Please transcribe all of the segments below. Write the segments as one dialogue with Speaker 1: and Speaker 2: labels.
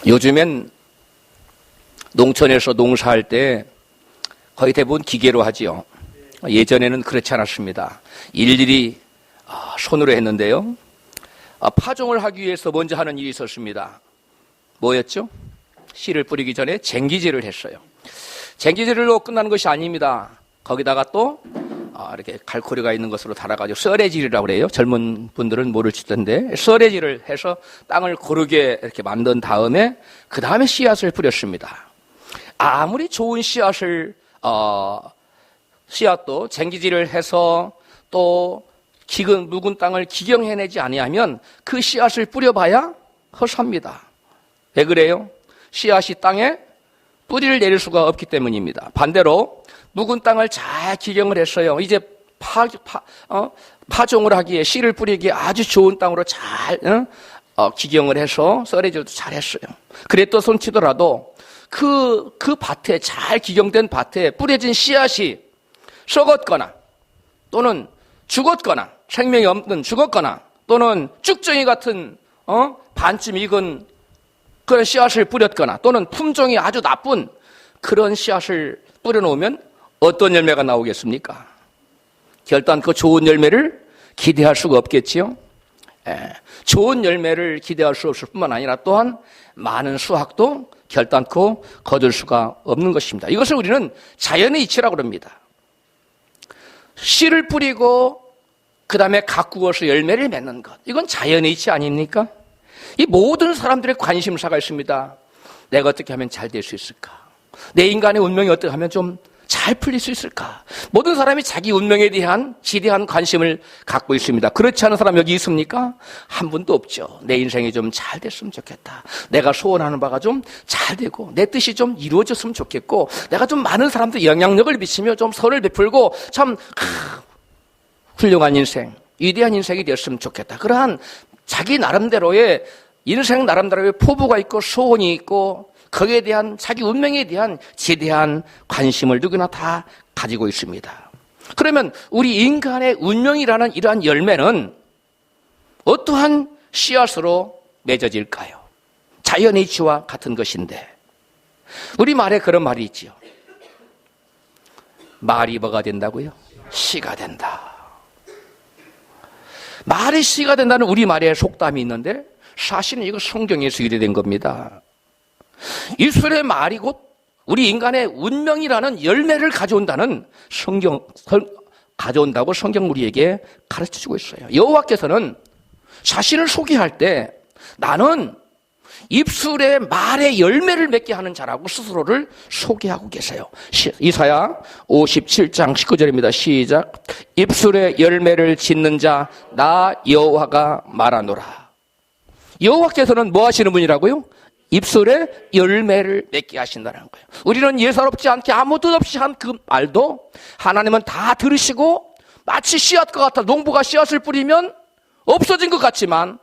Speaker 1: 요즘엔 농촌에서 농사할 때 거의 대부분 기계로 하지요. 예전에는 그렇지 않았습니다. 일일이 손으로 했는데요. 파종을 하기 위해서 먼저 하는 일이 있었습니다. 뭐였죠? 씨를 뿌리기 전에 쟁기질을 했어요. 쟁기질로 끝나는 것이 아닙니다. 거기다가 또 이렇게 갈고리가 있는 것으로 달아가지고 썰애질이라고 그래요. 젊은 분들은 모를지 텐데 썰애질을 해서 땅을 고르게 이렇게 만든 다음에 그 다음에 씨앗을 뿌렸습니다. 아무리 좋은 씨앗도 쟁기질을 해서 또 묵은 땅을 기경해내지 아니하면 그 씨앗을 뿌려봐야 허사합니다. 왜 그래요? 씨앗이 땅에 뿌리를 내릴 수가 없기 때문입니다. 반대로 묵은 땅을 잘 기경을 했어요. 이제 파종을 하기에 씨를 뿌리기에 아주 좋은 땅으로 잘 기경을 해서 썰애질도 잘 했어요. 그랬던 손치더라도 그 밭에 잘 기경된 밭에 뿌려진 씨앗이 썩었거나 또는 죽었거나 생명이 없는 죽었거나 또는 쭉정이 같은 반쯤 익은 그런 씨앗을 뿌렸거나 또는 품종이 아주 나쁜 그런 씨앗을 뿌려놓으면 어떤 열매가 나오겠습니까? 결단코 좋은 열매를 기대할 수가 없겠지요. 좋은 열매를 기대할 수 없을 뿐만 아니라 또한 많은 수확도 결단코 거둘 수가 없는 것입니다. 이것을 우리는 자연의 이치라고 합니다. 씨를 뿌리고 그 다음에 가꾸어서 열매를 맺는 것, 이건 자연의 이치 아닙니까? 이 모든 사람들의 관심사가 있습니다. 내가 어떻게 하면 잘 될 수 있을까? 내 인간의 운명이 어떻게 하면 좀 잘 풀릴 수 있을까? 모든 사람이 자기 운명에 대한 지대한 관심을 갖고 있습니다. 그렇지 않은 사람 여기 있습니까? 한 분도 없죠. 내 인생이 좀 잘 됐으면 좋겠다. 내가 소원하는 바가 좀 잘 되고 내 뜻이 좀 이루어졌으면 좋겠고 내가 좀 많은 사람들 영향력을 미치며 좀 선을 베풀고 참 훌륭한 인생, 위대한 인생이 되었으면 좋겠다. 그러한 자기 나름대로의 인생 나름대로의 포부가 있고 소원이 있고 거기에 대한 자기 운명에 대한 지대한 관심을 누구나 다 가지고 있습니다. 그러면 우리 인간의 운명이라는 이러한 열매는 어떠한 씨앗으로 맺어질까요? 자연의 이치와 같은 것인데 우리 말에 그런 말이 있지요. 말이 뭐가 된다고요? 씨가 된다. 말이 씨가 된다는 우리 말에 속담이 있는데 사실은 이거 성경에서 유래된 겁니다. 입술의 말이 곧 우리 인간의 운명이라는 열매를 가져온다는 가져온다고 성경 우리에게 가르쳐주고 있어요. 여호와께서는 자신을 소개할 때 나는 입술의 말의 열매를 맺게 하는 자라고 스스로를 소개하고 계세요. 이사야 57장 19절입니다. 시작. 입술의 열매를 짓는 자 나 여호와가 말하노라. 여호와께서는 뭐 하시는 분이라고요? 입술에 열매를 맺게 하신다는 거예요. 우리는 예사롭지 않게 아무 뜻 없이 한 그 말도 하나님은 다 들으시고 마치 씨앗과 같아 농부가 씨앗을 뿌리면 없어진 것 같지만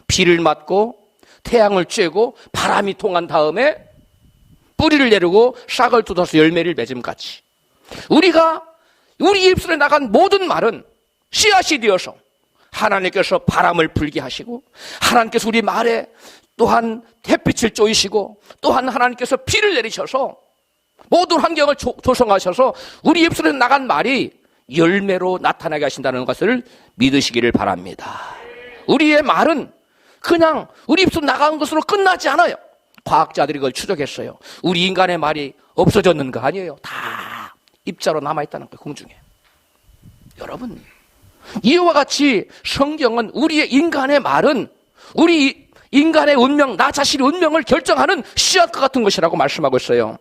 Speaker 1: 비를 맞고 태양을 쬐고 바람이 통한 다음에 뿌리를 내리고 싹을 돋아서 열매를 맺음 같이 우리 입술에 나간 모든 말은 씨앗이 되어서 하나님께서 바람을 불게 하시고 하나님께서 우리 말에 또한 햇빛을 쬐이시고 또한 하나님께서 비를 내리셔서 모든 환경을 조성하셔서 우리 입술에 나간 말이 열매로 나타나게 하신다는 것을 믿으시기를 바랍니다. 우리의 말은 그냥 우리 입술 나간 것으로 끝나지 않아요. 과학자들이 그걸 추적했어요. 우리 인간의 말이 없어졌는 거 아니에요. 다 입자로 남아있다는 거예요. 공중에. 여러분, 이와 같이 성경은 우리의 인간의 말은 우리 인간의 운명, 나 자신의 운명을 결정하는 씨앗과 같은 것이라고 말씀하고 있어요.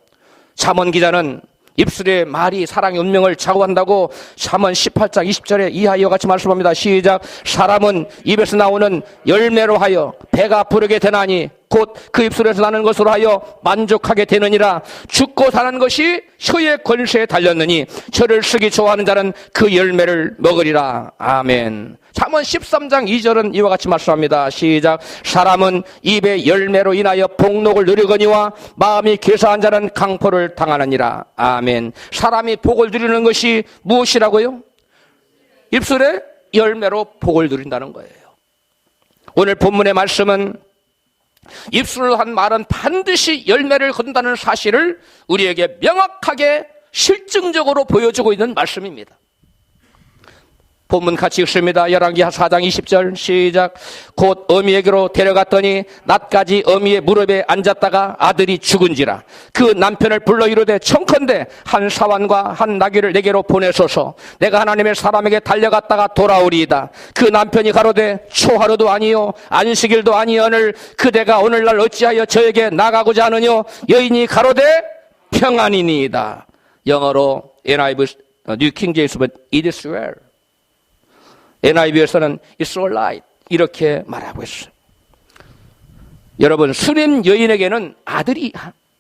Speaker 1: 잠언 기자는 입술의 말이 사랑의 운명을 좌우한다고 잠언 18장 20절에 이하 이와 같이 말씀합니다. 시작. 사람은 입에서 나오는 열매로 하여 배가 부르게 되나니 곧 그 입술에서 나는 것으로 하여 만족하게 되느니라. 죽고 사는 것이 혀의 권세에 달렸느니 혀를 쓰기 좋아하는 자는 그 열매를 먹으리라. 아멘. 잠언 13장 2절은 이와 같이 말씀합니다. 시작. 사람은 입의 열매로 인하여 복록을 누리거니와 마음이 괴사한 자는 강포를 당하느니라. 아멘. 사람이 복을 누리는 것이 무엇이라고요? 입술의 열매로 복을 누린다는 거예요. 오늘 본문의 말씀은 입술로 한 말은 반드시 열매를 거둔다는 사실을 우리에게 명확하게 실증적으로 보여주고 있는 말씀입니다. 본문 같이 읽습니다. 열왕기하 4장 20절 시작. 곧 어미에게로 데려갔더니 낮까지 어미의 무릎에 앉았다가 아들이 죽은지라. 그 남편을 불러 이르되 청컨대 한 사환과 한 나귀를 내게로 보내소서. 내가 하나님의 사람에게 달려갔다가 돌아오리이다. 그 남편이 가로되 초하루도 아니요 안식일도 아니오늘 그대가 오늘날 어찌하여 저에게 나가고자 하느뇨. 여인이 가로되 평안이니이다. 영어로 NIV New King James는 It is well. NIV에서는 It's all right 이렇게 말하고 있어요. 여러분, 수넴 여인에게는 아들이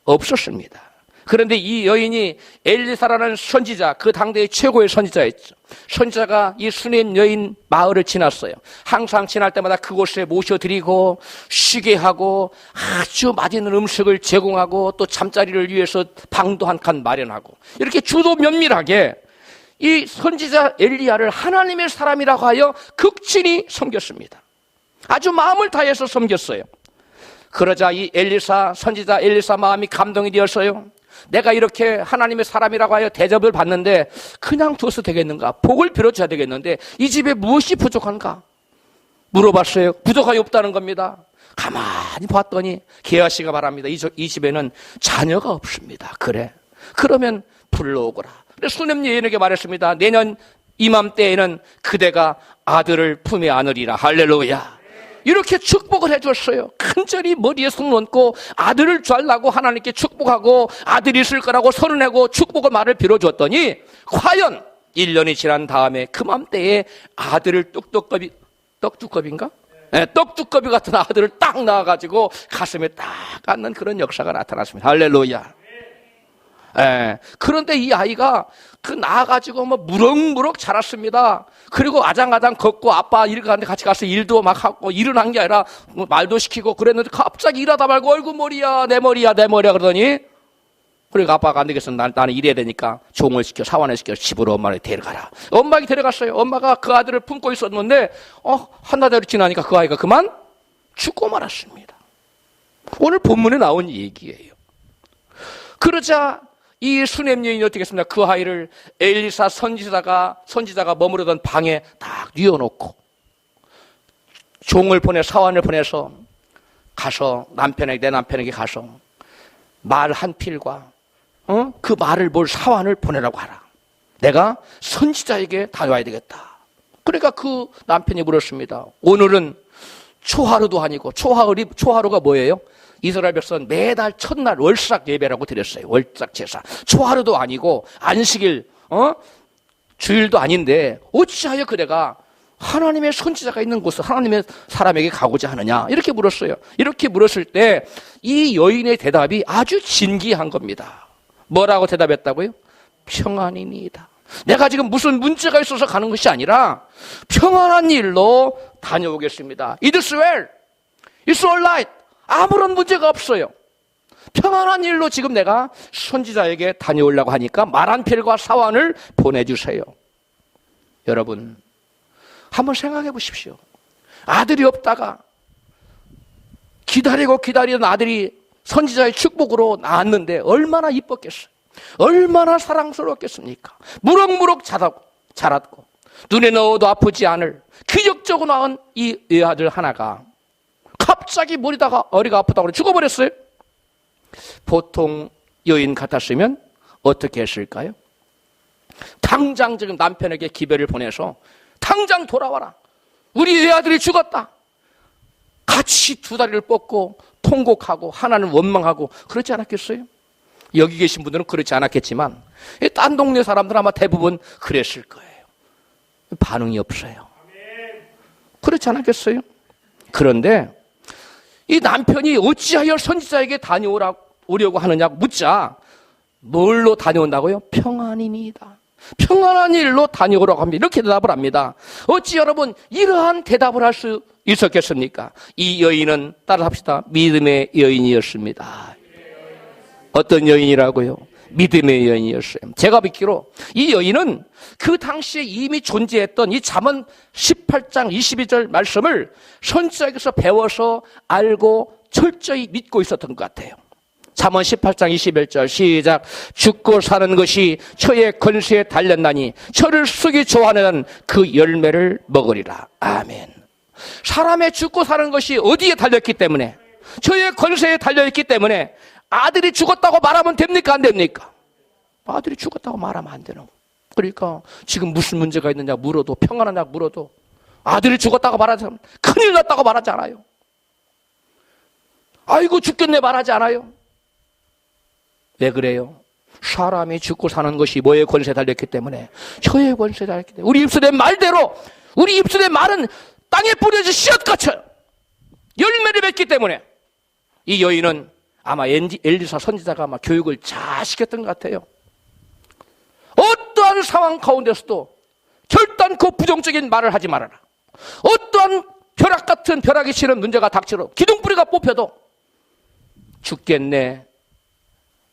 Speaker 1: 없었습니다. 그런데 이 여인이 엘리사라는 선지자, 그 당대의 최고의 선지자였죠. 선지자가 이 수넴 여인 마을을 지났어요. 항상 지날 때마다 그곳에 모셔드리고 쉬게 하고 아주 맛있는 음식을 제공하고 또 잠자리를 위해서 방도 한 칸 마련하고 이렇게 주도 면밀하게 이 선지자 엘리야를 하나님의 사람이라고 하여 극진히 섬겼습니다. 아주 마음을 다해서 섬겼어요. 그러자 이 선지자 엘리사 마음이 감동이 되었어요. 내가 이렇게 하나님의 사람이라고 하여 대접을 받는데 그냥 둬서 되겠는가? 복을 빌어줘야 되겠는데 이 집에 무엇이 부족한가? 물어봤어요. 부족함이 없다는 겁니다. 가만히 봤더니 게하시가 말합니다. 이 집에는 자녀가 없습니다. 그래? 그러면 불러오거라. 수넴 여인에게 말했습니다. 내년 이맘때에는 그대가 아들을 품에 안으리라. 할렐루야. 이렇게 축복을 해줬어요. 간절히 머리에 손 얹고 아들을 주려고 하나님께 축복하고 아들이 있을 거라고 선언하고 축복의 말을 빌어줬더니 과연 1년이 지난 다음에 그맘때에 아들을 떡두꺼비인가? 네, 떡두꺼비 같은 아들을 딱 낳아가지고 가슴에 딱 앉는 그런 역사가 나타났습니다. 할렐루야. 그런데 이 아이가 나아가지고 무럭무럭 자랐습니다. 그리고 아장아장 걷고 아빠 일 가는데 같이 가서 일도 막 하고 일은 한 게 아니라 말도 시키고 그랬는데 갑자기 일하다 말고 얼굴 머리야 내 머리야 그러더니 그러니까 아빠가 안 되겠어. 나는 일해야 되니까 종을 시켜 사환을 시켜 집으로 엄마를 데려가라. 엄마에게 데려갔어요. 엄마가 그 아들을 품고 있었는데 한 달이 지나니까 그 아이가 그만 죽고 말았습니다. 오늘 본문에 나온 얘기예요. 그러자 이 수넴 여인이 어떻게 했습니까? 그 아이를 엘리사 선지자가 머무르던 방에 딱 뉘어놓고 종을 사환을 보내서 가서 내 남편에게 가서 말 한 필과 그 말을 사환을 보내라고 하라. 내가 선지자에게 다녀와야 되겠다. 그러니까 그 남편이 물었습니다. 오늘은 초하루도 아니고 초하루가 뭐예요? 이스라엘 백성은 매달 첫날 월삭 예배라고 드렸어요. 월삭 제사. 초하루도 아니고 안식일, 주일도 아닌데 어찌하여 그대가 하나님의 선지자가 있는 곳을 하나님의 사람에게 가고자 하느냐? 이렇게 물었어요. 이렇게 물었을 때 이 여인의 대답이 아주 진기한 겁니다. 뭐라고 대답했다고요? 평안이니이다. 내가 지금 무슨 문제가 있어서 가는 것이 아니라 평안한 일로 다녀오겠습니다. It is well. It's all right. 아무런 문제가 없어요. 평안한 일로 지금 내가 선지자에게 다녀오려고 하니까 말 한 필과 사환을 보내주세요. 여러분, 한번 생각해 보십시오. 아들이 없다가 기다리던 아들이 선지자의 축복으로 낳았는데 얼마나 이뻤겠어요. 얼마나 사랑스러웠겠습니까? 무럭무럭 자랐고 눈에 넣어도 아프지 않을 기적적으로 낳은 이 아들 하나가 갑자기 머리가 아프다고 죽어버렸어요. 보통 여인 같았으면 어떻게 했을까요? 당장 지금 남편에게 기별을 보내서 당장 돌아와라. 우리 외아들이 죽었다. 같이 두 다리를 뻗고 통곡하고 하나는 원망하고 그렇지 않았겠어요? 여기 계신 분들은 그렇지 않았겠지만 딴 동네 사람들은 아마 대부분 그랬을 거예요. 반응이 없어요. 그렇지 않았겠어요? 그런데 이 남편이 어찌하여 선지자에게 다녀오려고 하느냐 묻자 뭘로 다녀온다고요? 평안이니이다. 평안한 일로 다녀오라고 합니다. 이렇게 대답을 합니다. 어찌 여러분 이러한 대답을 할 수 있었겠습니까? 이 여인은 따라합시다. 믿음의 여인이었습니다. 어떤 여인이라고요? 믿음의 여인이었어요. 제가 믿기로 이 여인은 그 당시에 이미 존재했던 이 잠언 18장 22절 말씀을 선지자에게서 배워서 알고 철저히 믿고 있었던 것 같아요. 잠언 18장 21절 시작. 죽고 사는 것이 혀의 권세에 달렸나니 혀를 쓰기 좋아하는 그 열매를 먹으리라. 아멘. 사람의 죽고 사는 것이 어디에 달렸기 때문에, 혀의 권세에 달려있기 때문에 아들이 죽었다고 말하면 됩니까 안 됩니까? 아들이 죽었다고 말하면 안 되는. 그러니까 지금 무슨 문제가 있느냐 물어도, 평안하냐 물어도 아들이 죽었다고 말하지 않아요. 큰일 났다고 말하지 않아요. 아이고 죽겠네 말하지 않아요. 왜 그래요? 사람이 죽고 사는 것이 뭐의 권세에 달렸기 때문에, 혀의 권세에 달렸기 때문에. 우리 입술의 말대로, 우리 입술의 말은 땅에 뿌려진 씨앗같이 열매를 맺기 때문에. 이 여인은 아마 엘리사 선지자가 아마 교육을 잘 시켰던 것 같아요. 어떠한 상황 가운데서도 결단코 부정적인 말을 하지 말아라. 어떠한 벼락 같은, 벼락이 치는 문제가 닥치러 기둥뿌리가 뽑혀도 죽겠네,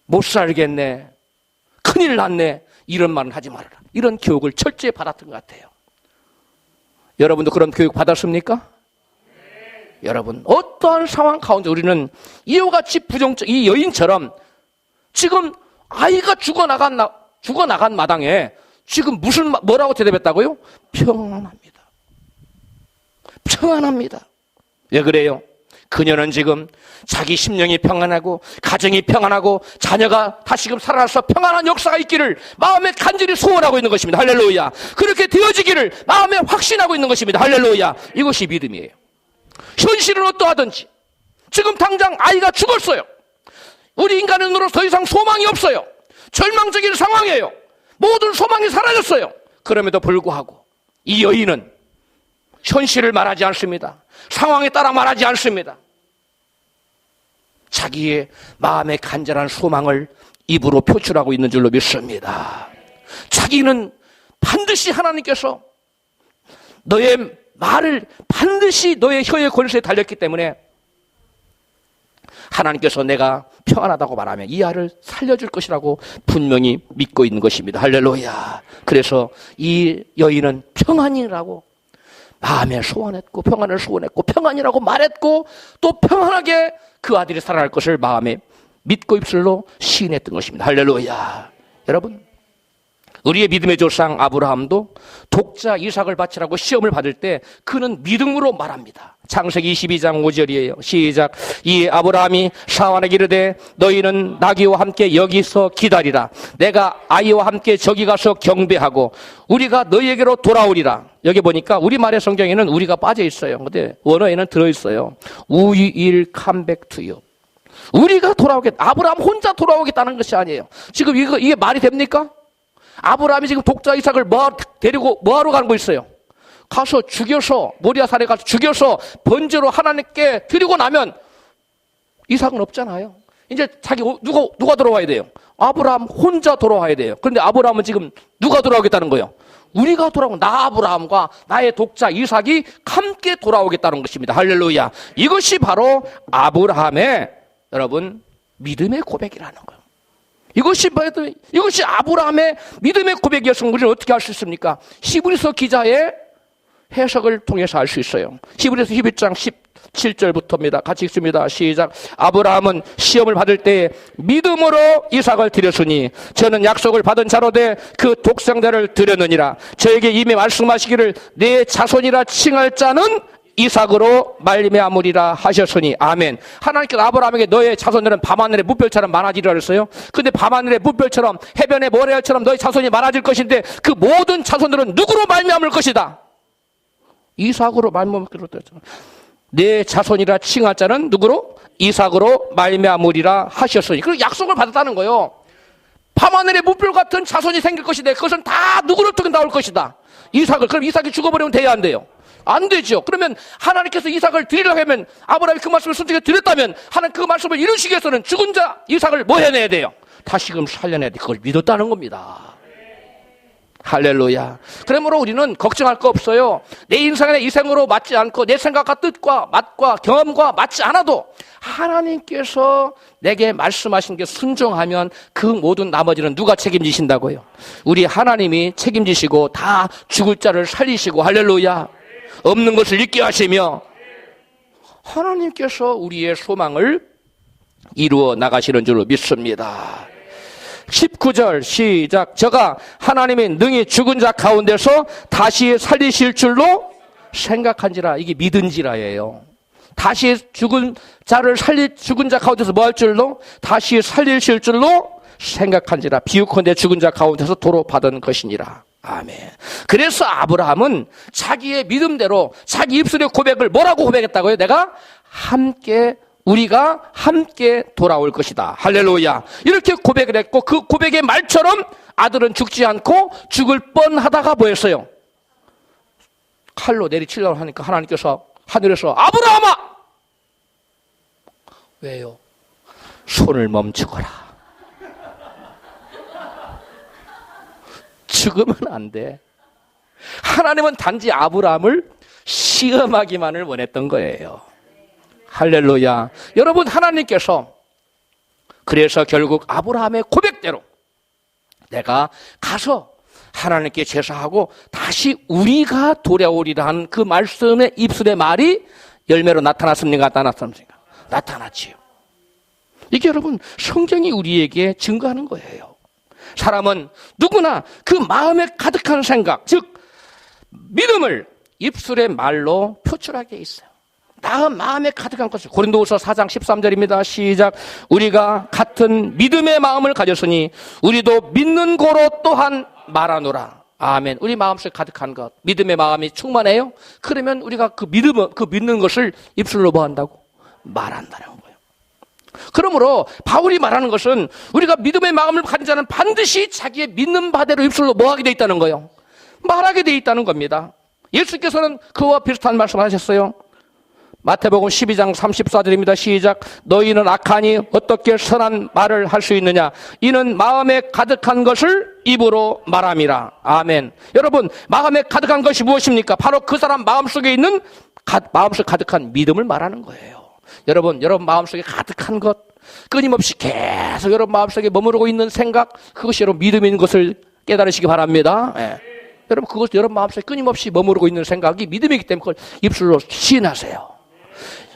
Speaker 1: 못 살겠네, 큰일 났네, 이런 말은 하지 말아라. 이런 교육을 철저히 받았던 것 같아요. 여러분도 그런 교육 받았습니까? 네. 여러분, 어떠한 상황 가운데 우리는 이와 같이 부정적, 이 여인처럼 지금 아이가 죽어나간 마당에 지금 뭐라고 대답했다고요? 평안합니다. 평안합니다. 왜 그래요? 그녀는 지금 자기 심령이 평안하고 가정이 평안하고 자녀가 다시금 살아나서 평안한 역사가 있기를 마음에 간절히 소원하고 있는 것입니다. 할렐루야. 그렇게 되어지기를 마음에 확신하고 있는 것입니다. 할렐루야. 이것이 믿음이에요. 현실은 어떠하든지 지금 당장 아이가 죽었어요. 우리 인간의 눈으로 더 이상 소망이 없어요. 절망적인 상황이에요. 모든 소망이 사라졌어요. 그럼에도 불구하고 이 여인은 현실을 말하지 않습니다. 상황에 따라 말하지 않습니다. 자기의 마음의 간절한 소망을 입으로 표출하고 있는 줄로 믿습니다. 자기는 반드시 하나님께서 너의 말을 반드시 너의 혀의 권세에 달렸기 때문에 하나님께서 내가 평안하다고 말하면 이 아이를 살려줄 것이라고 분명히 믿고 있는 것입니다. 할렐루야. 그래서 이 여인은 평안이라고 마음에 소원했고, 평안을 소원했고, 평안이라고 말했고, 또 평안하게 그 아들이 살아날 것을 마음에 믿고 입술로 시인했던 것입니다. 할렐루야. 여러분, 우리의 믿음의 조상 아브라함도 독자 이삭을 바치라고 시험을 받을 때 그는 믿음으로 말합니다. 창세기 22장 5절이에요. 시작. 이 아브라함이 사환에게 이르되 너희는 나귀와 함께 여기서 기다리라. 내가 아이와 함께 저기 가서 경배하고 우리가 너희에게로 돌아오리라. 여기 보니까 우리말의 성경에는 우리가 빠져 있어요. 근데 원어에는 들어있어요. We will come back to you. 우리가 돌아오겠다. 아브라함 혼자 돌아오겠다는 것이 아니에요. 지금 이게 말이 됩니까? 아브라함이 지금 독자 이삭을 데리고 뭐하러 가는 거 있어요? 가서 죽여서, 모리아산에 가서 죽여서 번제로 하나님께 드리고 나면 이삭은 없잖아요. 이제 누가 돌아와야 돼요? 아브라함 혼자 돌아와야 돼요. 그런데 아브라함은 지금 누가 돌아오겠다는 거예요? 우리가 돌아오고, 나 아브라함과 나의 독자 이삭이 함께 돌아오겠다는 것입니다. 할렐루야. 이것이 바로 아브라함의, 여러분, 믿음의 고백이라는 거예요. 이것이 아브라함의 믿음의 고백이었으면 우리는 어떻게 할 수 있습니까? 히브리서 기자의 해석을 통해서 알 수 있어요. 히브리서 11장 17절부터입니다. 같이 읽습니다. 시작. 아브라함은 시험을 받을 때 믿음으로 이삭을 드렸으니 저는 약속을 받은 자로되 그 독생자를 드렸느니라. 저에게 이미 말씀하시기를 내 자손이라 칭할 자는 이삭으로 말미암으리라 하셨으니 아멘. 하나님께서 아브라함에게 너의 자손들은 밤하늘의 무별처럼 많아지리라 그랬어요. 근데 밤하늘의 무별처럼 해변의 모래알처럼 너의 자손이 많아질 것인데 그 모든 자손들은 누구로 말미암을 것이다? 이삭으로 말미암을 것이다. 내 자손이라 칭할 자는 누구로? 이삭으로 말미암으리라 하셨으니. 그리고 약속을 받았다는 거예요. 밤하늘의 무별 같은 자손이 생길 것인데 그것은 다 누구로부터 나올 것이다? 이삭을. 그럼 이삭이 죽어버리면 돼야 안 돼요? 안 되죠. 그러면 하나님께서 이삭을 드리려고 하면, 아브라함이 그 말씀을 솔직히 드렸다면 하나님 그 말씀을 이루시기 위해서는 죽은 자 이삭을 뭐 해내야 돼요? 다시금 살려내야 돼. 그걸 믿었다는 겁니다. 할렐루야. 그러므로 우리는 걱정할 거 없어요. 내 인생의 이생으로 맞지 않고 내 생각과 뜻과 맛과 경험과 맞지 않아도 하나님께서 내게 말씀하신 게 순종하면 그 모든 나머지는 누가 책임지신다고요? 우리 하나님이 책임지시고 다 죽을 자를 살리시고, 할렐루야, 없는 것을 있게 하시며 하나님께서 우리의 소망을 이루어 나가시는 줄로 믿습니다. 19절 시작. 저가 하나님의 능히 죽은 자 가운데서 다시 살리실 줄로 생각한지라. 이게 믿은지라예요. 다시 죽은 자 가운데서 뭐 할 줄로? 다시 살리실 줄로 생각한지라. 비유컨대 죽은 자 가운데서 도로 받은 것이니라. 아멘. 그래서 아브라함은 자기의 믿음대로 자기 입술의 고백을 뭐라고 고백했다고요? 우리가 함께 돌아올 것이다. 할렐루야. 이렇게 고백을 했고, 그 고백의 말처럼 아들은 죽지 않고 죽을 뻔하다가 뭐였어요? 칼로 내리치려고 하니까 하나님께서 하늘에서 아브라함아! 왜요? 손을 멈추거라. 죽으면 안 돼. 하나님은 단지 아브라함을 시험하기만을 원했던 거예요. 할렐루야. 여러분, 하나님께서 그래서 결국 아브라함의 고백대로 내가 가서 하나님께 제사하고 다시 우리가 돌아오리라 하는 그 말씀의 입술의 말이 열매로 나타났습니까? 나타났지요. 이게 여러분 성경이 우리에게 증거하는 거예요. 사람은 누구나 그 마음에 가득한 생각, 즉 믿음을 입술의 말로 표출하게 있어요. 마음에 가득한 것을. 고린도후서 4장 13절입니다. 시작. 우리가 같은 믿음의 마음을 가졌으니 우리도 믿는 고로 또한 말하노라. 아멘. 우리 마음속에 가득한 것, 믿음의 마음이 충만해요. 그러면 우리가 그 믿는 것을 입술로 뭐 한다고? 말한다는 거예요. 그러므로 바울이 말하는 것은 우리가 믿음의 마음을 가진 자는 반드시 자기의 믿는 바대로 입술로 뭐 하게 돼 있다는 거예요? 말하게 돼 있다는 겁니다. 예수께서는 그와 비슷한 말씀을 하셨어요. 마태복음 12장 34절입니다. 시작. 너희는 악하니 어떻게 선한 말을 할 수 있느냐? 이는 마음에 가득한 것을 입으로 말함이라. 아멘. 여러분, 마음에 가득한 것이 무엇입니까? 바로 그 사람 마음속에 있는 마음속에 가득한 믿음을 말하는 거예요. 여러분 마음속에 가득한 것, 끊임없이 계속 여러분 마음속에 머무르고 있는 생각, 그것이 여러분 믿음인 것을 깨달으시기 바랍니다. 예. 여러분, 그것 여러분 마음속에 끊임없이 머무르고 있는 생각이 믿음이기 때문에 그걸 입술로 시인하세요.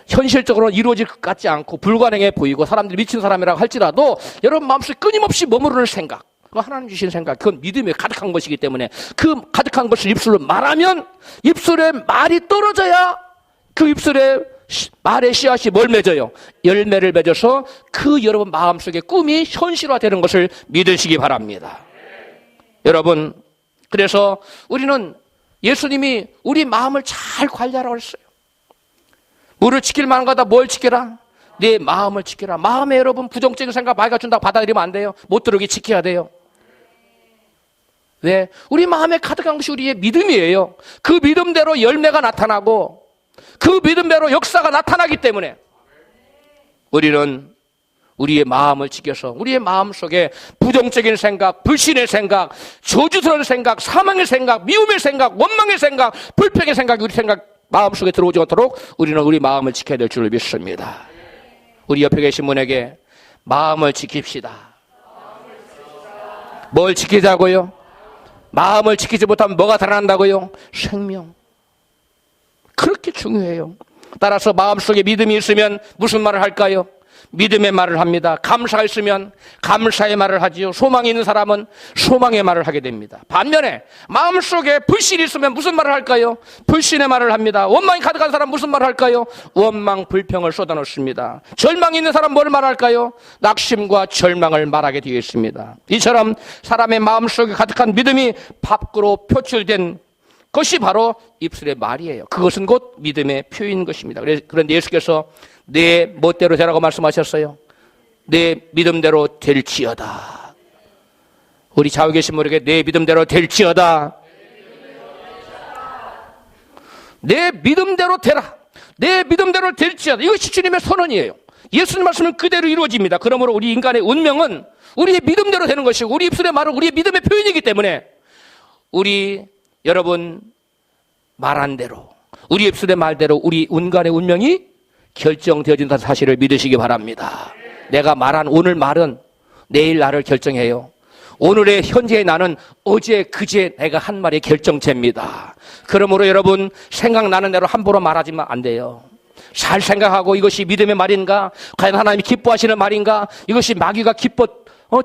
Speaker 1: 현실적으로는 이루어질 것 같지 않고 불가능해 보이고 사람들이 미친 사람이라고 할지라도 여러분 마음속에 끊임없이 머무르는 생각, 그거 하나님 주신 생각, 그건 믿음에 가득한 것이기 때문에 그 가득한 것을 입술로 말하면 입술에 말이 떨어져야 그 입술에 말의 씨앗이 뭘 맺어요? 열매를 맺어서 그 여러분 마음속에 꿈이 현실화되는 것을 믿으시기 바랍니다. 여러분, 그래서 우리는 예수님이 우리 마음을 잘 관리하라고 했어요. 물을 지킬 만한 거다. 뭘 지켜라? 내 마음을 지켜라. 마음에 여러분 부정적인 생각 많이 준다고 받아들이면 안 돼요. 못 들어오게 지켜야 돼요. 왜? 우리 마음에 가득한 것이 우리의 믿음이에요. 그 믿음대로 열매가 나타나고 그 믿음대로 역사가 나타나기 때문에 우리는 우리의 마음을 지켜서 우리의 마음속에 부정적인 생각, 불신의 생각, 저주스러운 생각, 사망의 생각, 미움의 생각, 원망의 생각, 불평의 생각이 우리 마음속에 들어오지 않도록 우리는 우리 마음을 지켜야 될 줄 믿습니다. 우리 옆에 계신 분에게 마음을 지킵시다. 뭘 지키자고요? 마음을 지키지 못하면 뭐가 달아난다고요? 생명. 그렇게 중요해요. 따라서 마음속에 믿음이 있으면 무슨 말을 할까요? 믿음의 말을 합니다. 감사가 있으면 감사의 말을 하지요. 소망이 있는 사람은 소망의 말을 하게 됩니다. 반면에 마음속에 불신이 있으면 무슨 말을 할까요? 불신의 말을 합니다. 원망이 가득한 사람은 무슨 말을 할까요? 원망, 불평을 쏟아놓습니다. 절망이 있는 사람은 뭘 말할까요? 낙심과 절망을 말하게 되어 있습니다. 이처럼 사람의 마음속에 가득한 믿음이 밖으로 표출된 것이 바로 입술의 말이에요. 그것은 곧 믿음의 표현인 것입니다. 그런데 예수께서 내 멋대로 되라고 말씀하셨어요. 내 믿음대로 될지어다. 우리 좌우에 계신 분에게 내 믿음대로 될지어다. 내 믿음대로 되라. 내 믿음대로 될지어다. 이것이 주님의 선언이에요. 예수님 말씀은 그대로 이루어집니다. 그러므로 우리 인간의 운명은 우리의 믿음대로 되는 것이고 우리 입술의 말은 우리의 믿음의 표현이기 때문에 여러분 말한 대로 우리 입술의 말대로 우리 인간의 운명이 결정되어진다는 사실을 믿으시기 바랍니다. 내가 말한 오늘 말은 내일 나를 결정해요. 오늘의 현재의 나는 어제 그제 내가 한 말의 결정체입니다. 그러므로 여러분 생각나는 대로 함부로 말하지만 안 돼요. 잘 생각하고 이것이 믿음의 말인가? 과연 하나님이 기뻐하시는 말인가? 이것이 마귀가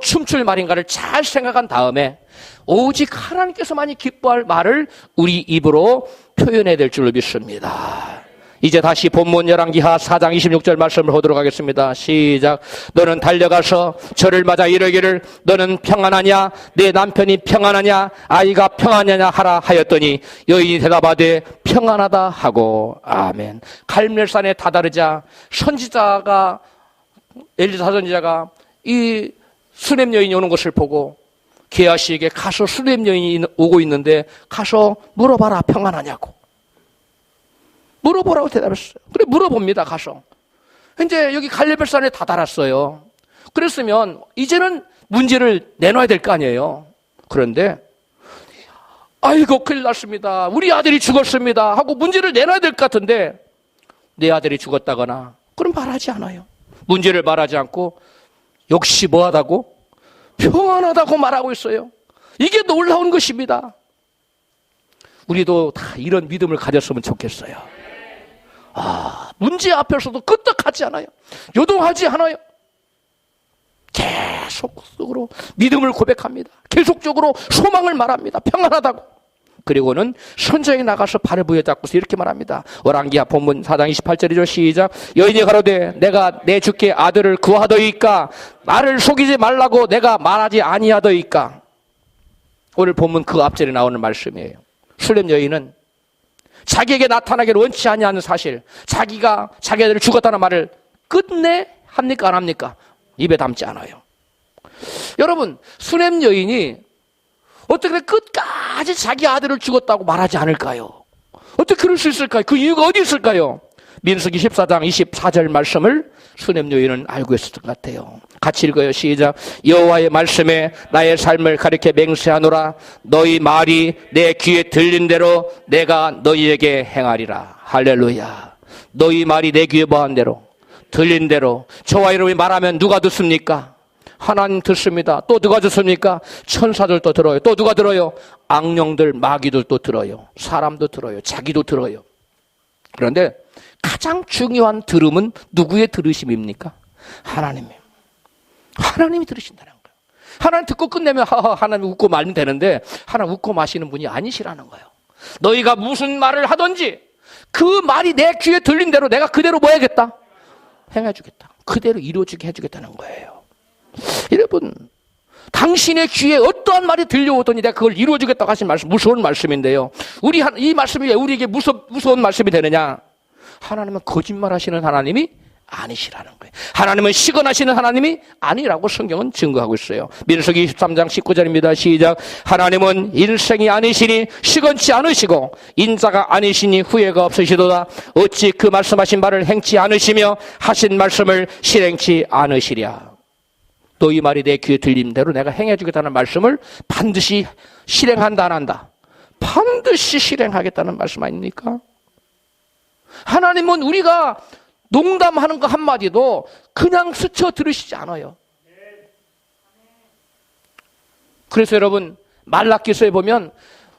Speaker 1: 춤출 말인가를 잘 생각한 다음에 오직 하나님께서만이 기뻐할 말을 우리 입으로 표현해야 될 줄로 믿습니다. 이제 다시 본문 열왕기하 4장 26절 말씀을 보도록 하겠습니다. 시작. 너는 달려가서 저를 맞아 이르기를 너는 평안하냐? 내 남편이 평안하냐? 아이가 평안하냐 하라 하였더니 여인이 대답하되 평안하다 하고 아멘. 갈멜산에 다다르자 선지자가 엘리사 선지자가 이 수냄 여인이 오는 것을 보고 게하시에게 가서 수냄 여인이 오고 있는데 가서 물어봐라 평안하냐고. 물어보라고 대답했어요. 그래 물어봅니다. 가서. 이제 여기 갈멜산에 다다랐어요. 그랬으면 이제는 문제를 내놔야 될 거 아니에요. 그런데 아이고 큰일 났습니다. 우리 아들이 죽었습니다 하고 문제를 내놔야 될 것 같은데 내 아들이 죽었다거나 그럼 말하지 않아요. 문제를 말하지 않고 역시 뭐하다고? 평안하다고 말하고 있어요. 이게 놀라운 것입니다. 우리도 다 이런 믿음을 가졌으면 좋겠어요. 문제 앞에서도 끄떡하지 않아요. 요동하지 않아요. 계속적으로 믿음을 고백합니다. 계속적으로 소망을 말합니다. 평안하다고. 그리고는 선장에 나가서 발을 부여잡고서 이렇게 말합니다. 열왕기하 본문 4장 28절이죠. 시작. 여인이 가로되 내가 내 주께 아들을 구하더이까 나를 속이지 말라고 내가 말하지 아니하더이까. 오늘 본문 그 앞절에 나오는 말씀이에요. 술렘 여인은 자기에게 나타나기를 원치 아니하는 사실, 자기가 자기 아들을 죽었다는 말을 끝내 합니까 안 합니까? 입에 담지 않아요. 여러분, 수냄 여인이 어떻게 끝까지 자기 아들을 죽었다고 말하지 않을까요? 어떻게 그럴 수 있을까요? 그 이유가 어디 있을까요? 민수기 14장 24절 말씀을 수냄 여인은 알고 있었던 것 같아요. 같이 읽어요. 시작. 여호와의 말씀에 나의 삶을 가리켜 맹세하노라. 너희 말이 내 귀에 들린 대로 내가 너희에게 행하리라. 할렐루야. 너희 말이 내 귀에 뭐한 대로 들린 대로. 저와 여러분이 말하면 누가 듣습니까? 하나님 듣습니다. 또 누가 듣습니까? 천사들도 들어요. 또 누가 들어요? 악령들, 마귀들도 들어요. 사람도 들어요. 자기도 들어요. 그런데 가장 중요한 들음은 누구의 들으심입니까? 하나님이에요. 하나님이 들으신다는 거예요. 하나님 듣고 끝내면 하나님 웃고 말면 되는데 하나님 웃고 마시는 분이 아니시라는 거예요. 너희가 무슨 말을 하든지 그 말이 내 귀에 들린 대로 내가 그대로 뭐 해야겠다? 행해주겠다. 그대로 이루어지게 해주겠다는 거예요. 여러분, 당신의 귀에 어떠한 말이 들려오더니 내가 그걸 이루어주겠다고 하신 말씀, 무서운 말씀인데요. 이 말씀이 왜 우리에게 무서운 말씀이 되느냐? 하나님은 거짓말하시는 하나님이 아니시라는 거예요. 하나님은 시건하시는 하나님이 아니라고 성경은 증거하고 있어요. 민수기 23장 19절입니다. 시작. 하나님은 일생이 아니시니 시건치 않으시고 인자가 아니시니 후회가 없으시도다. 어찌 그 말씀하신 바를 행치 않으시며 하신 말씀을 실행치 않으시랴. 너희 말이 내 귀에 들린 대로 내가 행해주겠다는 말씀을 반드시 실행한다 안 한다? 반드시 실행하겠다는 말씀 아닙니까? 하나님은 우리가 농담하는 거 한마디도 그냥 스쳐 들으시지 않아요. 그래서 여러분, 말라기서에 보면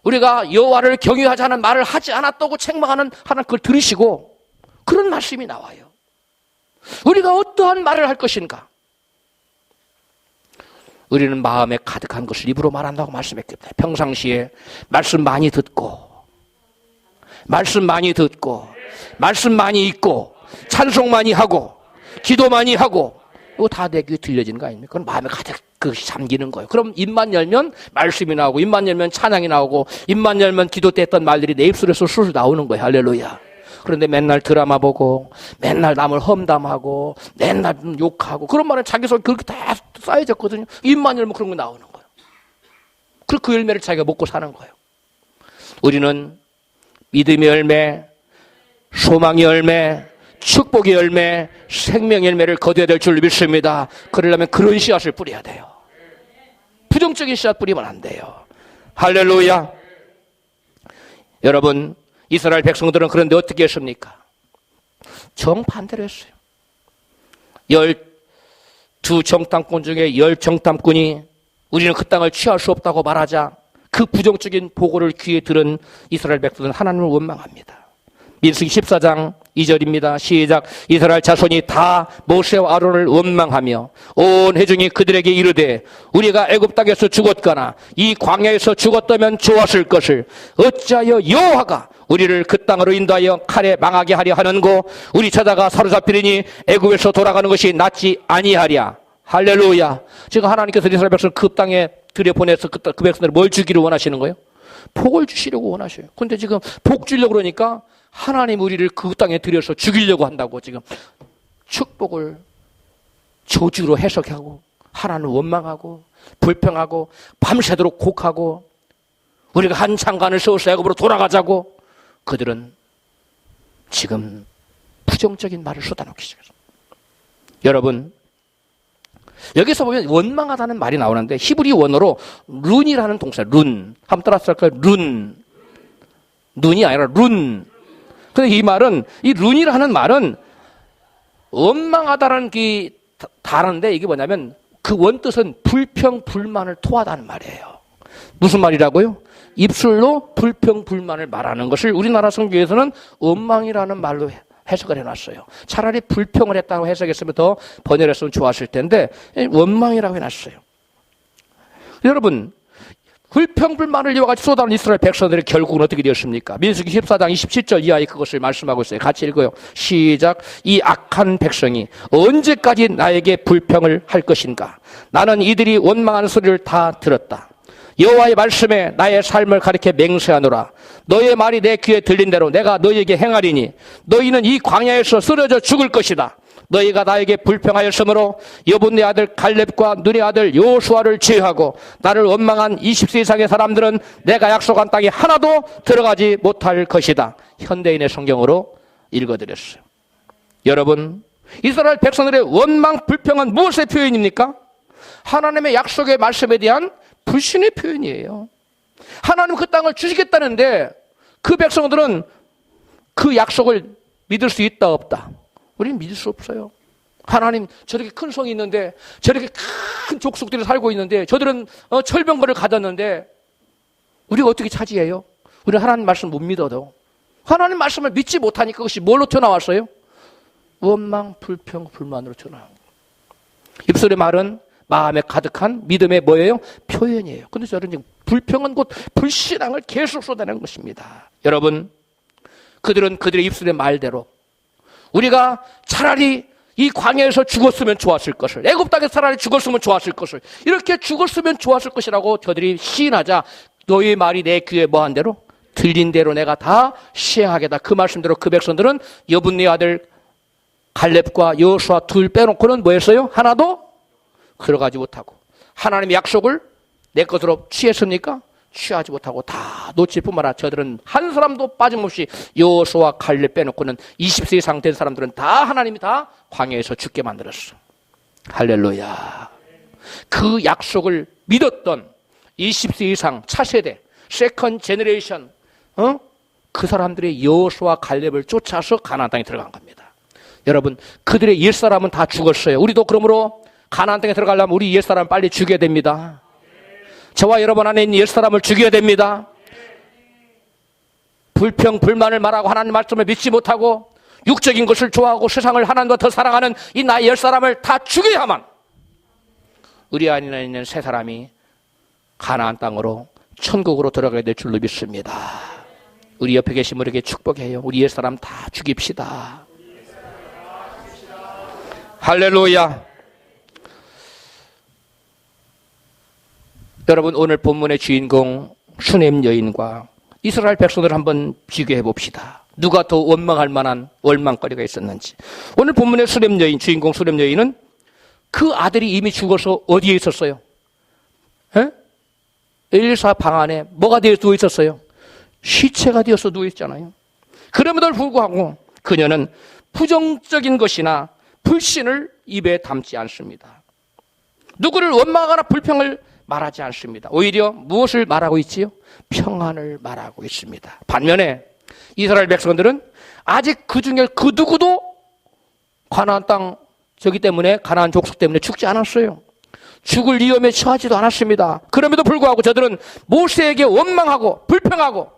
Speaker 1: 우리가 여호와를 경유하자는 말을 하지 않았다고 책망하는 하나님 그걸 들으시고 그런 말씀이 나와요. 우리가 어떠한 말을 할 것인가? 우리는 마음에 가득한 것을 입으로 말한다고 말씀했기 때문에 평상시에 말씀 많이 듣고 말씀 많이 읽고 찬송 많이 하고 기도 많이 하고 이거 다 내 귀에 들려지는 거 아닙니까? 그건 마음에 가득 그것이 잠기는 거예요. 그럼 입만 열면 말씀이 나오고 입만 열면 찬양이 나오고 입만 열면 기도 때 했던 말들이 내 입술에서 술술 나오는 거예요. 할렐루야. 그런데 맨날 드라마 보고 맨날 남을 험담하고 맨날 욕하고 그런 말은 자기 속에 그렇게 다 쌓여졌거든요. 입만 열면 그런 거 나오는 거예요. 그리고 그 열매를 자기가 먹고 사는 거예요. 우리는 믿음의 열매, 소망의 열매, 축복의 열매, 생명의 열매를 거둬야 될 줄 믿습니다. 그러려면 그런 씨앗을 뿌려야 돼요. 부정적인 씨앗 뿌리면 안 돼요. 할렐루야. 여러분, 이스라엘 백성들은 그런데 어떻게 했습니까? 정반대로 했어요. 12 정탐꾼 중에 10 정탐꾼이 우리는 그 땅을 취할 수 없다고 말하자 그 부정적인 보고를 귀에 들은 이스라엘 백성들은 하나님을 원망합니다. 민수기 14장 2절입니다. 시작. 이스라엘 자손이 다 모세와 아론을 원망하며 온 회중이 그들에게 이르되 우리가 애굽 땅에서 죽었거나 이 광야에서 죽었다면 좋았을 것을 어찌하여 여호와가 우리를 그 땅으로 인도하여 칼에 망하게 하려 하는고 우리 처자가 사로잡히리니 애굽에서 돌아가는 것이 낫지 아니하랴. 할렐루야. 지금 하나님께서 이스라엘 백성을 그 땅에 들여보내서 그 백성들을 뭘 주기를 원하시는 거예요? 복을 주시려고 원하셔요. 근데 지금 복 주려고 그러니까 하나님 우리를 그 땅에 들여서 죽이려고 한다고 지금 축복을 저주로 해석하고 하나님을 원망하고 불평하고 밤새도록 곡하고 우리가 한 장관을 세워서 애굽으로 돌아가자고 그들은 지금 부정적인 말을 쏟아놓기 시작했습니다. 여러분 여기서 보면 원망하다는 말이 나오는데 히브리 원어로 룬이라는 동사 룬 한번 따라서 할까요? 룬이 아니라 룬. 근데 이 말은 이 룬이라는 말은 원망하다는 게 다른데 이게 뭐냐면 그 원뜻은 불평 불만을 토하다는 말이에요. 무슨 말이라고요? 입술로 불평 불만을 말하는 것을 우리나라 성경에서는 원망이라는 말로 해석을 해놨어요. 차라리 불평을 했다고 해석했으면 더 번역했으면 좋았을 텐데 원망이라고 해놨어요. 여러분 불평불만을 이와같이 쏟아내는 이스라엘 백성들의 결국은 어떻게 되었습니까? 민수기 14장 27절 이하에 그것을 말씀하고 있어요. 같이 읽어요. 시작. 이 악한 백성이 언제까지 나에게 불평을 할 것인가? 나는 이들이 원망하는 소리를 다 들었다. 여호와의 말씀에 나의 삶을 가리켜 맹세하노라. 너의 말이 내 귀에 들린 대로 내가 너희에게 행하리니 너희는 이 광야에서 쓰러져 죽을 것이다. 너희가 나에게 불평하였으므로 여분네 아들 갈렙과 눈의 아들 여호수아를 제외하고 나를 원망한 20세 이상의 사람들은 내가 약속한 땅에 하나도 들어가지 못할 것이다. 현대인의 성경으로 읽어드렸어요. 여러분 이스라엘 백성들의 원망 불평은 무엇의 표현입니까? 하나님의 약속의 말씀에 대한 불신의 표현이에요. 하나님 그 땅을 주시겠다는데 그 백성들은 그 약속을 믿을 수 있다 없다? 우리는 믿을 수 없어요. 하나님 저렇게 큰 성이 있는데 저렇게 큰 족속들이 살고 있는데 저들은 철병거를 가졌는데 우리가 어떻게 차지해요? 우리는 하나님 말씀 못 믿어도 하나님 말씀을 믿지 못하니까 그것이 뭘로 튀어나왔어요? 원망, 불평, 불만으로 튀어나온 거예요. 입술의 말은 마음에 가득한 믿음의 뭐예요? 표현이에요. 근데 저는 불평은 곧 불신앙을 계속 쏟아내는 것입니다. 여러분 그들은 그들의 입술의 말대로 우리가 차라리 이 광야에서 죽었으면 좋았을 것을 애굽 땅에서 차라리 죽었으면 좋았을 것을 이렇게 죽었으면 좋았을 것이라고 저들이 시인하자 너희 말이 내 귀에 뭐한 대로 들린 대로 내가 다 시행하겠다. 그 말씀대로 그 백성들은 여분네 아들 갈렙과 여호수아 둘 빼놓고는 뭐 했어요? 하나도 들어가지 못하고 하나님의 약속을 내 것으로 취했습니까? 취하지 못하고 다 놓칠 뿐만 아니라 저들은 한 사람도 빠짐없이 여호수아 갈렙 빼놓고는 20세 이상 된 사람들은 다 하나님이 다 광야에서 죽게 만들었어. 할렐루야. 그 약속을 믿었던 20세 이상 차세대 세컨 제너레이션 그 사람들의 여호수아 갈렙을 쫓아서 가나안 땅에 들어간 겁니다. 여러분 그들의 옛사람은 다 죽었어요. 우리도 그러므로 가나안 땅에 들어가려면 우리 옛사람 빨리 죽여야 됩니다. 저와 여러분 안에 있는 옛사람을 죽여야 됩니다. 불평, 불만을 말하고 하나님 말씀을 믿지 못하고 육적인 것을 좋아하고 세상을 하나님과 더 사랑하는 이 나의 옛사람을 다 죽여야만 우리 안에 있는 새 사람이 가나안 땅으로 천국으로 들어가게 될 줄로 믿습니다. 우리 옆에 계신 분에게 축복해요. 우리 옛사람 다 죽입시다. 할렐루야. 여러분 오늘 본문의 주인공 수넴 여인과 이스라엘 백성들을 한번 비교해 봅시다. 누가 더 원망할 만한 원망거리가 있었는지. 오늘 본문의 수넴 여인, 주인공 수넴 여인은 그 아들이 이미 죽어서 어디에 있었어요? 엘리사 방 안에 뭐가 되어 누워 있었어요? 시체가 되어서 누워 있잖아요. 그럼에도 불구하고 그녀는 부정적인 것이나 불신을 입에 담지 않습니다. 누구를 원망하거나 불평을 말하지 않습니다. 오히려 무엇을 말하고 있지요? 평안을 말하고 있습니다. 반면에 이스라엘 백성들은 아직 그 중에 그 누구도 가나안 땅 저기 때문에 가나안 족속 때문에 죽지 않았어요. 죽을 위험에 처하지도 않았습니다. 그럼에도 불구하고 저들은 모세에게 원망하고 불평하고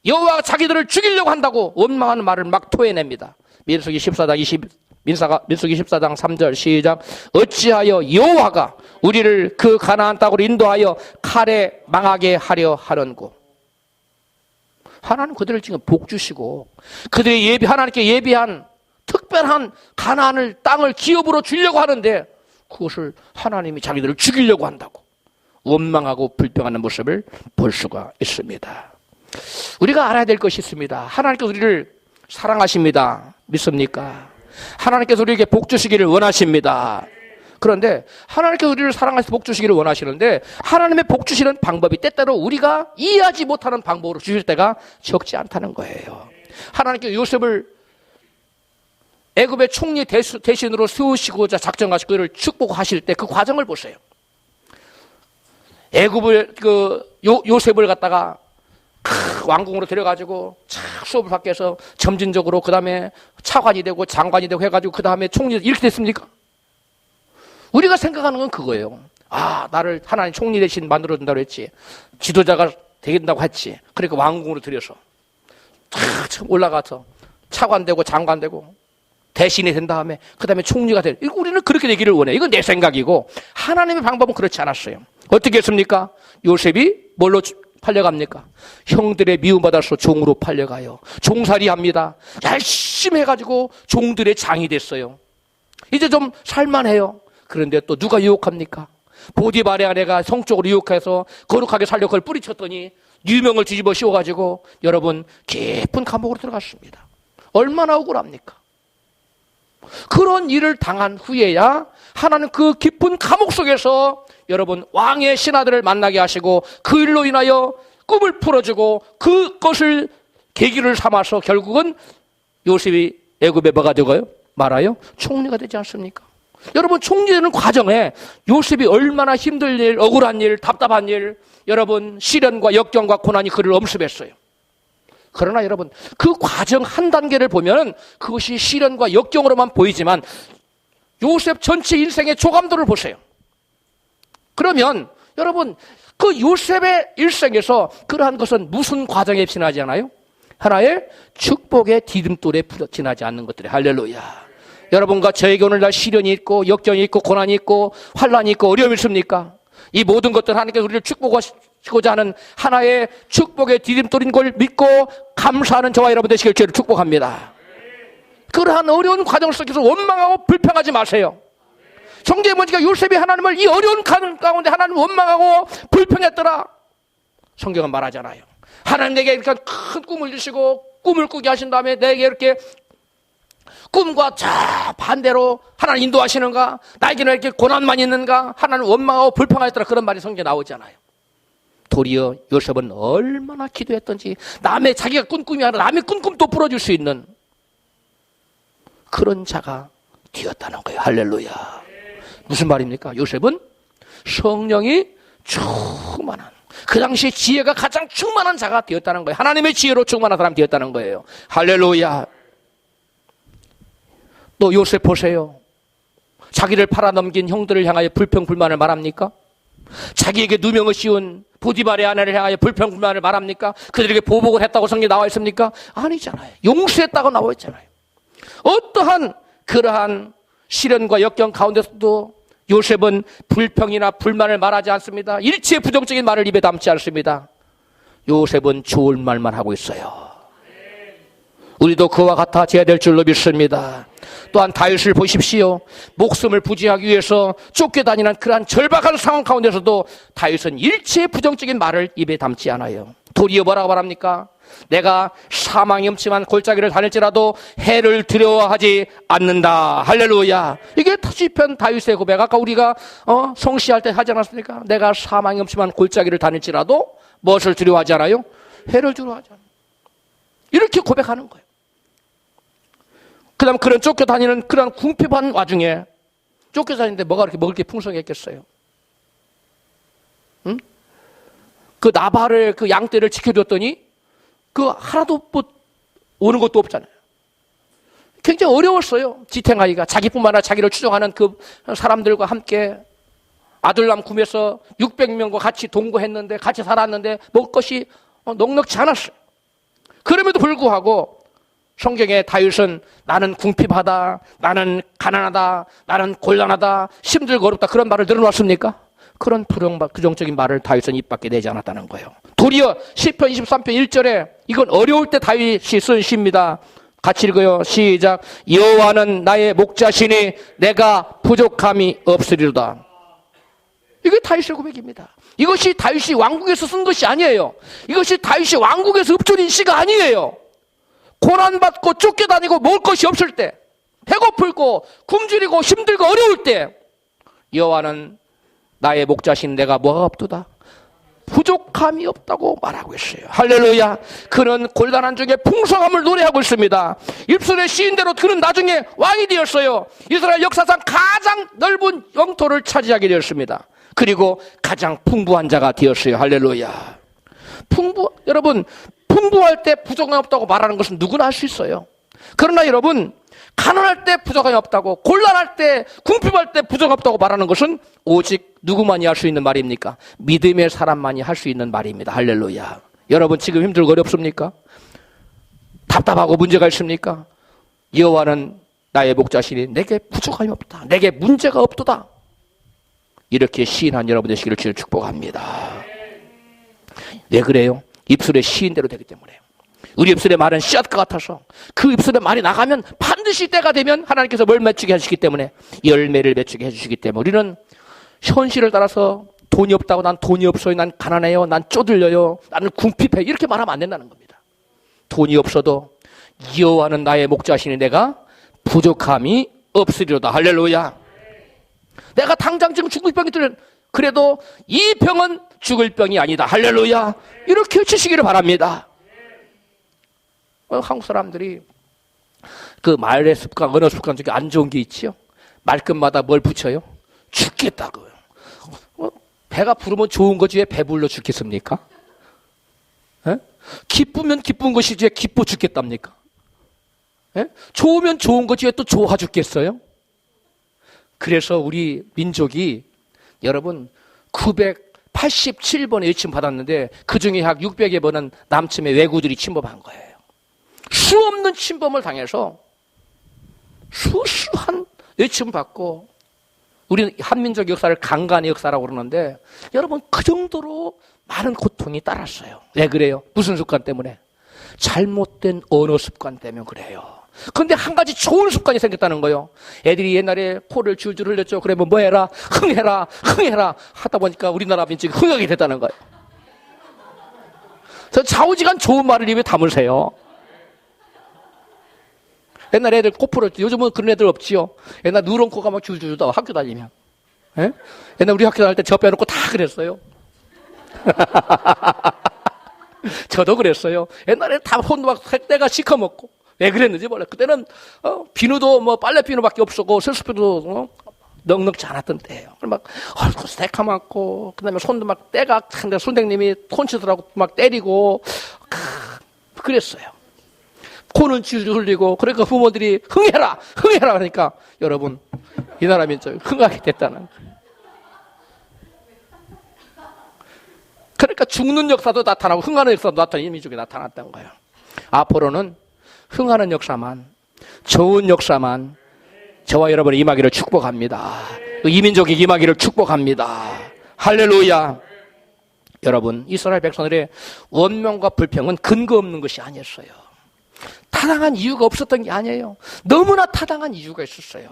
Speaker 1: 여호와가 자기들을 죽이려고 한다고 원망하는 말을 막 토해냅니다. 민수기 14장 3절 시작. 어찌하여 여호와가 우리를 그 가나안 땅으로 인도하여 칼에 망하게 하려 하는고. 하나님 그들을 지금 복 주시고 그들이 하나님께 예비한 특별한 가나안을 땅을 기업으로 주려고 하는데 그것을 하나님이 자기들을 죽이려고 한다고 원망하고 불평하는 모습을 볼 수가 있습니다. 우리가 알아야 될 것이 있습니다. 하나님께서 우리를 사랑하십니다. 믿습니까? 하나님께서 우리에게 복 주시기를 원하십니다. 그런데 하나님께서 우리를 사랑하셔서 복 주시기를 원하시는데 하나님의 복 주시는 방법이 때때로 우리가 이해하지 못하는 방법으로 주실 때가 적지 않다는 거예요. 하나님께서 요셉을 애굽의 총리 대신으로 세우시고자 작정하시고 그를 축복하실 때 그 과정을 보세요. 애굽을 요셉을 갖다가 왕궁으로 데려가지고 착 수업을 받게 해서 점진적으로 그 다음에 차관이 되고 장관이 되고 해가지고 그 다음에 총리 이렇게 됐습니까? 우리가 생각하는 건 그거예요. 아, 나를 하나님 총리 대신 만들어준다고 했지. 지도자가 되겠다고 했지. 그러니까 왕궁으로 들여서 탁 올라가서 차관 되고 장관 되고 대신이 된 다음에 그 다음에 총리가 될. 우리는 그렇게 되기를 원해. 이건 내 생각이고 하나님의 방법은 그렇지 않았어요. 어떻게 했습니까? 요셉이 뭘로 팔려갑니까? 형들의 미움받아서 종으로 팔려가요. 종살이 합니다. 열심히 해가지고 종들의 장이 됐어요. 이제 좀 살만해요. 그런데 또 누가 유혹합니까? 보디발의 아내가 성적으로 유혹해서 거룩하게 살려 그걸 뿌리쳤더니 유명을 뒤집어 씌워가지고 여러분 깊은 감옥으로 들어갔습니다. 얼마나 억울합니까? 그런 일을 당한 후에야 하나는 그 깊은 감옥 속에서 여러분 왕의 신하들을 만나게 하시고 그 일로 인하여 꿈을 풀어주고 그것을 계기를 삼아서 결국은 요셉이 애굽에 뭐가 되고요? 말아요? 총리가 되지 않습니까? 여러분 총리되는 과정에 요셉이 얼마나 힘든 일, 억울한 일, 답답한 일, 여러분 시련과 역경과 고난이 그를 엄습했어요. 그러나 여러분 그 과정 한 단계를 보면 그것이 시련과 역경으로만 보이지만 요셉 전체 인생의 조감도를 보세요. 그러면 여러분 그 요셉의 일생에서 그러한 것은 무슨 과정에 지나지 않아요? 하나의 축복의 디딤돌에 지나지 않는 것들이 할렐루야. 여러분과 저에게 오늘날 시련이 있고 역경이 있고 고난이 있고 환난이 있고 어려움이 있습니까? 이 모든 것들 하나님께서 우리를 축복하시고자 하는 하나의 축복의 디딤돌인 걸 믿고 감사하는 저와 여러분 되시길 주를 축복합니다. 그러한 어려운 과정 속에서 원망하고 불평하지 마세요. 성경에 보니까 요셉이 하나님을 이 어려운 가운데 하나님을 원망하고 불평했더라. 성경은 말하잖아요. 하나님 내게 이렇게 큰 꿈을 주시고 꿈을 꾸게 하신 다음에 내게 이렇게 꿈과 자 반대로 하나님 인도하시는가? 나에게는 이렇게 고난만 있는가? 하나님 원망하고 불평하였더라. 그런 말이 성경에 나오잖아요. 도리어 요셉은 얼마나 기도했던지 남의 자기가 꾼 꿈이 아니라 남의 꾼 꿈도 풀어줄 수 있는 그런 자가 되었다는 거예요. 할렐루야. 무슨 말입니까? 요셉은 성령이 충만한 그 당시에 지혜가 가장 충만한 자가 되었다는 거예요. 하나님의 지혜로 충만한 사람이 되었다는 거예요. 할렐루야. 또 요셉 보세요. 자기를 팔아넘긴 형들을 향하여 불평불만을 말합니까? 자기에게 누명을 씌운 보디발의 아내를 향하여 불평불만을 말합니까? 그들에게 보복을 했다고 성경에 나와 있습니까? 아니잖아요. 용서했다고 나와 있잖아요. 어떠한 그러한 시련과 역경 가운데서도 요셉은 불평이나 불만을 말하지 않습니다. 일체의 부정적인 말을 입에 담지 않습니다. 요셉은 좋은 말만 하고 있어요. 우리도 그와 같아져야 될 줄로 믿습니다. 또한 다윗을 보십시오. 목숨을 부지하기 위해서 쫓겨다니는 그러한 절박한 상황 가운데서도 다윗은 일체의 부정적인 말을 입에 담지 않아요. 도리어 뭐라고 말합니까? 내가 사망이 엄침한 골짜기를 다닐지라도 해를 두려워하지 않는다. 할렐루야. 이게 시편 다윗의 고백. 아까 우리가 성시할 때 하지 않았습니까? 내가 사망이 엄침한 골짜기를 다닐지라도 무엇을 두려워하지 않아요? 해를 두려워하지 않아요. 이렇게 고백하는 거예요. 그 다음 그런 쫓겨다니는 그런 궁핍한 와중에 쫓겨다니는데 뭐가 그렇게 먹을 게 풍성했겠어요? 응? 그 나발을 그 양떼를 지켜줬더니 그 하나도 오는 것도 없잖아요. 굉장히 어려웠어요. 지탱하기가. 자기뿐만 아니라 자기를 추종하는 그 사람들과 함께 아둘람 굼에서 600명과 같이 동거했는데 같이 살았는데 먹을 것이 넉넉지 않았어요. 그럼에도 불구하고 성경에 다윗은 나는 궁핍하다, 나는 가난하다, 나는 곤란하다, 힘들고 어렵다 그런 말을 늘어놨습니까? 그런 부정적인 말을 다윗은 입 밖에 내지 않았다는 거예요. 도리어 시편 23편 1절에 이건 어려울 때 다윗이 쓴 시입니다. 같이 읽어요. 시작. 여호와는 나의 목자시니 내가 부족함이 없으리로다. 이게 다윗의 고백입니다. 이것이 다윗이 왕국에서 쓴 것이 아니에요. 이것이 다윗이 왕국에서 읊조린 시가 아니에요. 고난받고 쫓겨다니고 먹을 것이 없을 때, 배고플고 굶주리고 힘들고 어려울 때 여호와는 나의 목자신 내가 뭐가 없도다? 부족함이 없다고 말하고 있어요. 할렐루야. 그는 곤란한 중에 풍성함을 노래하고 있습니다. 입술의 시인대로 그는 나중에 왕이 되었어요. 이스라엘 역사상 가장 넓은 영토를 차지하게 되었습니다. 그리고 가장 풍부한 자가 되었어요. 할렐루야. 여러분, 풍부할 때 부족함이 없다고 말하는 것은 누구나 할 수 있어요. 그러나 여러분, 가난할 때 부족함이 없다고, 곤란할 때, 궁핍할 때 부족함이 없다고 말하는 것은 오직 누구만이 할 수 있는 말입니까? 믿음의 사람만이 할 수 있는 말입니다. 할렐루야. 여러분 지금 힘들고 어렵습니까? 답답하고 문제가 있습니까? 여호와는 나의 목자시니 내게 부족함이 없다. 내게 문제가 없도다. 이렇게 시인한 여러분 되시기를 주를 축복합니다. 왜 그래요? 입술의 시인대로 되기 때문에. 우리 입술의 말은 씨앗과 같아서 그 입술의 말이 나가면 반드시 때가 되면 하나님께서 뭘 맺추게 해주시기 때문에 열매를 맺추게 해주시기 때문에 우리는 현실을 따라서 돈이 없다고 난 돈이 없어요, 난 가난해요, 난 쪼들려요, 나는 궁핍해 이렇게 말하면 안 된다는 겁니다. 돈이 없어도 여호와는 나의 목자시니 내가 부족함이 없으리로다. 할렐루야. 내가 당장 지금 죽을 병이 들면 그래도 이 병은 죽을 병이 아니다. 할렐루야. 이렇게 치시기를 바랍니다. 한국 사람들이 그 말의 습관, 언어 습관 중에 안 좋은 게 있지요. 말끝마다 뭘 붙여요? 죽겠다고요. 배가 부르면 좋은 거지 왜 배불러 죽겠습니까? 에? 기쁘면 기쁜 것이지 왜 기뻐 죽겠답니까? 에? 좋으면 좋은 거지 왜 또 좋아 죽겠어요? 그래서 우리 민족이 여러분 987번의 외침 받았는데 그중에 약 600여 번은 남침의 왜구들이 침범한 거예요. 수 없는 침범을 당해서 수수한 외침 받고 우리는 한민족 역사를 강간의 역사라고 그러는데 여러분 그 정도로 많은 고통이 따랐어요. 왜 그래요? 무슨 습관 때문에? 잘못된 언어 습관 때문에 그래요. 그런데 한 가지 좋은 습관이 생겼다는 거예요. 애들이 옛날에 코를 줄줄 흘렸죠. 그러면 뭐 해라? 흥해라 흥해라 하다 보니까 우리나라 민족이 흥하게 됐다는 거예요. 저 좌우지간 좋은 말을 입에 담으세요. 옛날 애들 코 풀었지. 요즘은 그런 애들 없지요. 옛날 누런 코가 막 줄줄 다 학교 다니면. 예? 옛날 우리 학교 다닐 때 저 빼놓고 다 그랬어요. 저도 그랬어요. 옛날에 다 혼도 막 때가 시커멓고. 왜 그랬는지 몰라요. 그때는 비누도 뭐 빨래 비누밖에 없었고 세수비누도 넉넉지 않았던 때예요. 막 얼굴 새카맣고 그다음에 손도 막 때가 근데 선생님이 콘치더라고 막 때리고 그랬어요. 코는 줄줄 흘리고 그러니까 부모들이 흥해라 흥해라 그러니까 여러분 이 나라 민족이 흥하게 됐다는 거예요. 그러니까 죽는 역사도 나타나고 흥하는 역사도 나타나는 이 민족이 나타났던 거예요. 앞으로는 흥하는 역사만 좋은 역사만 저와 여러분의 임하기를 축복합니다. 이 민족이 임하기를 축복합니다. 할렐루야. 여러분 이스라엘 백성들의 원명과 불평은 근거 없는 것이 아니었어요. 타당한 이유가 없었던 게 아니에요. 너무나 타당한 이유가 있었어요.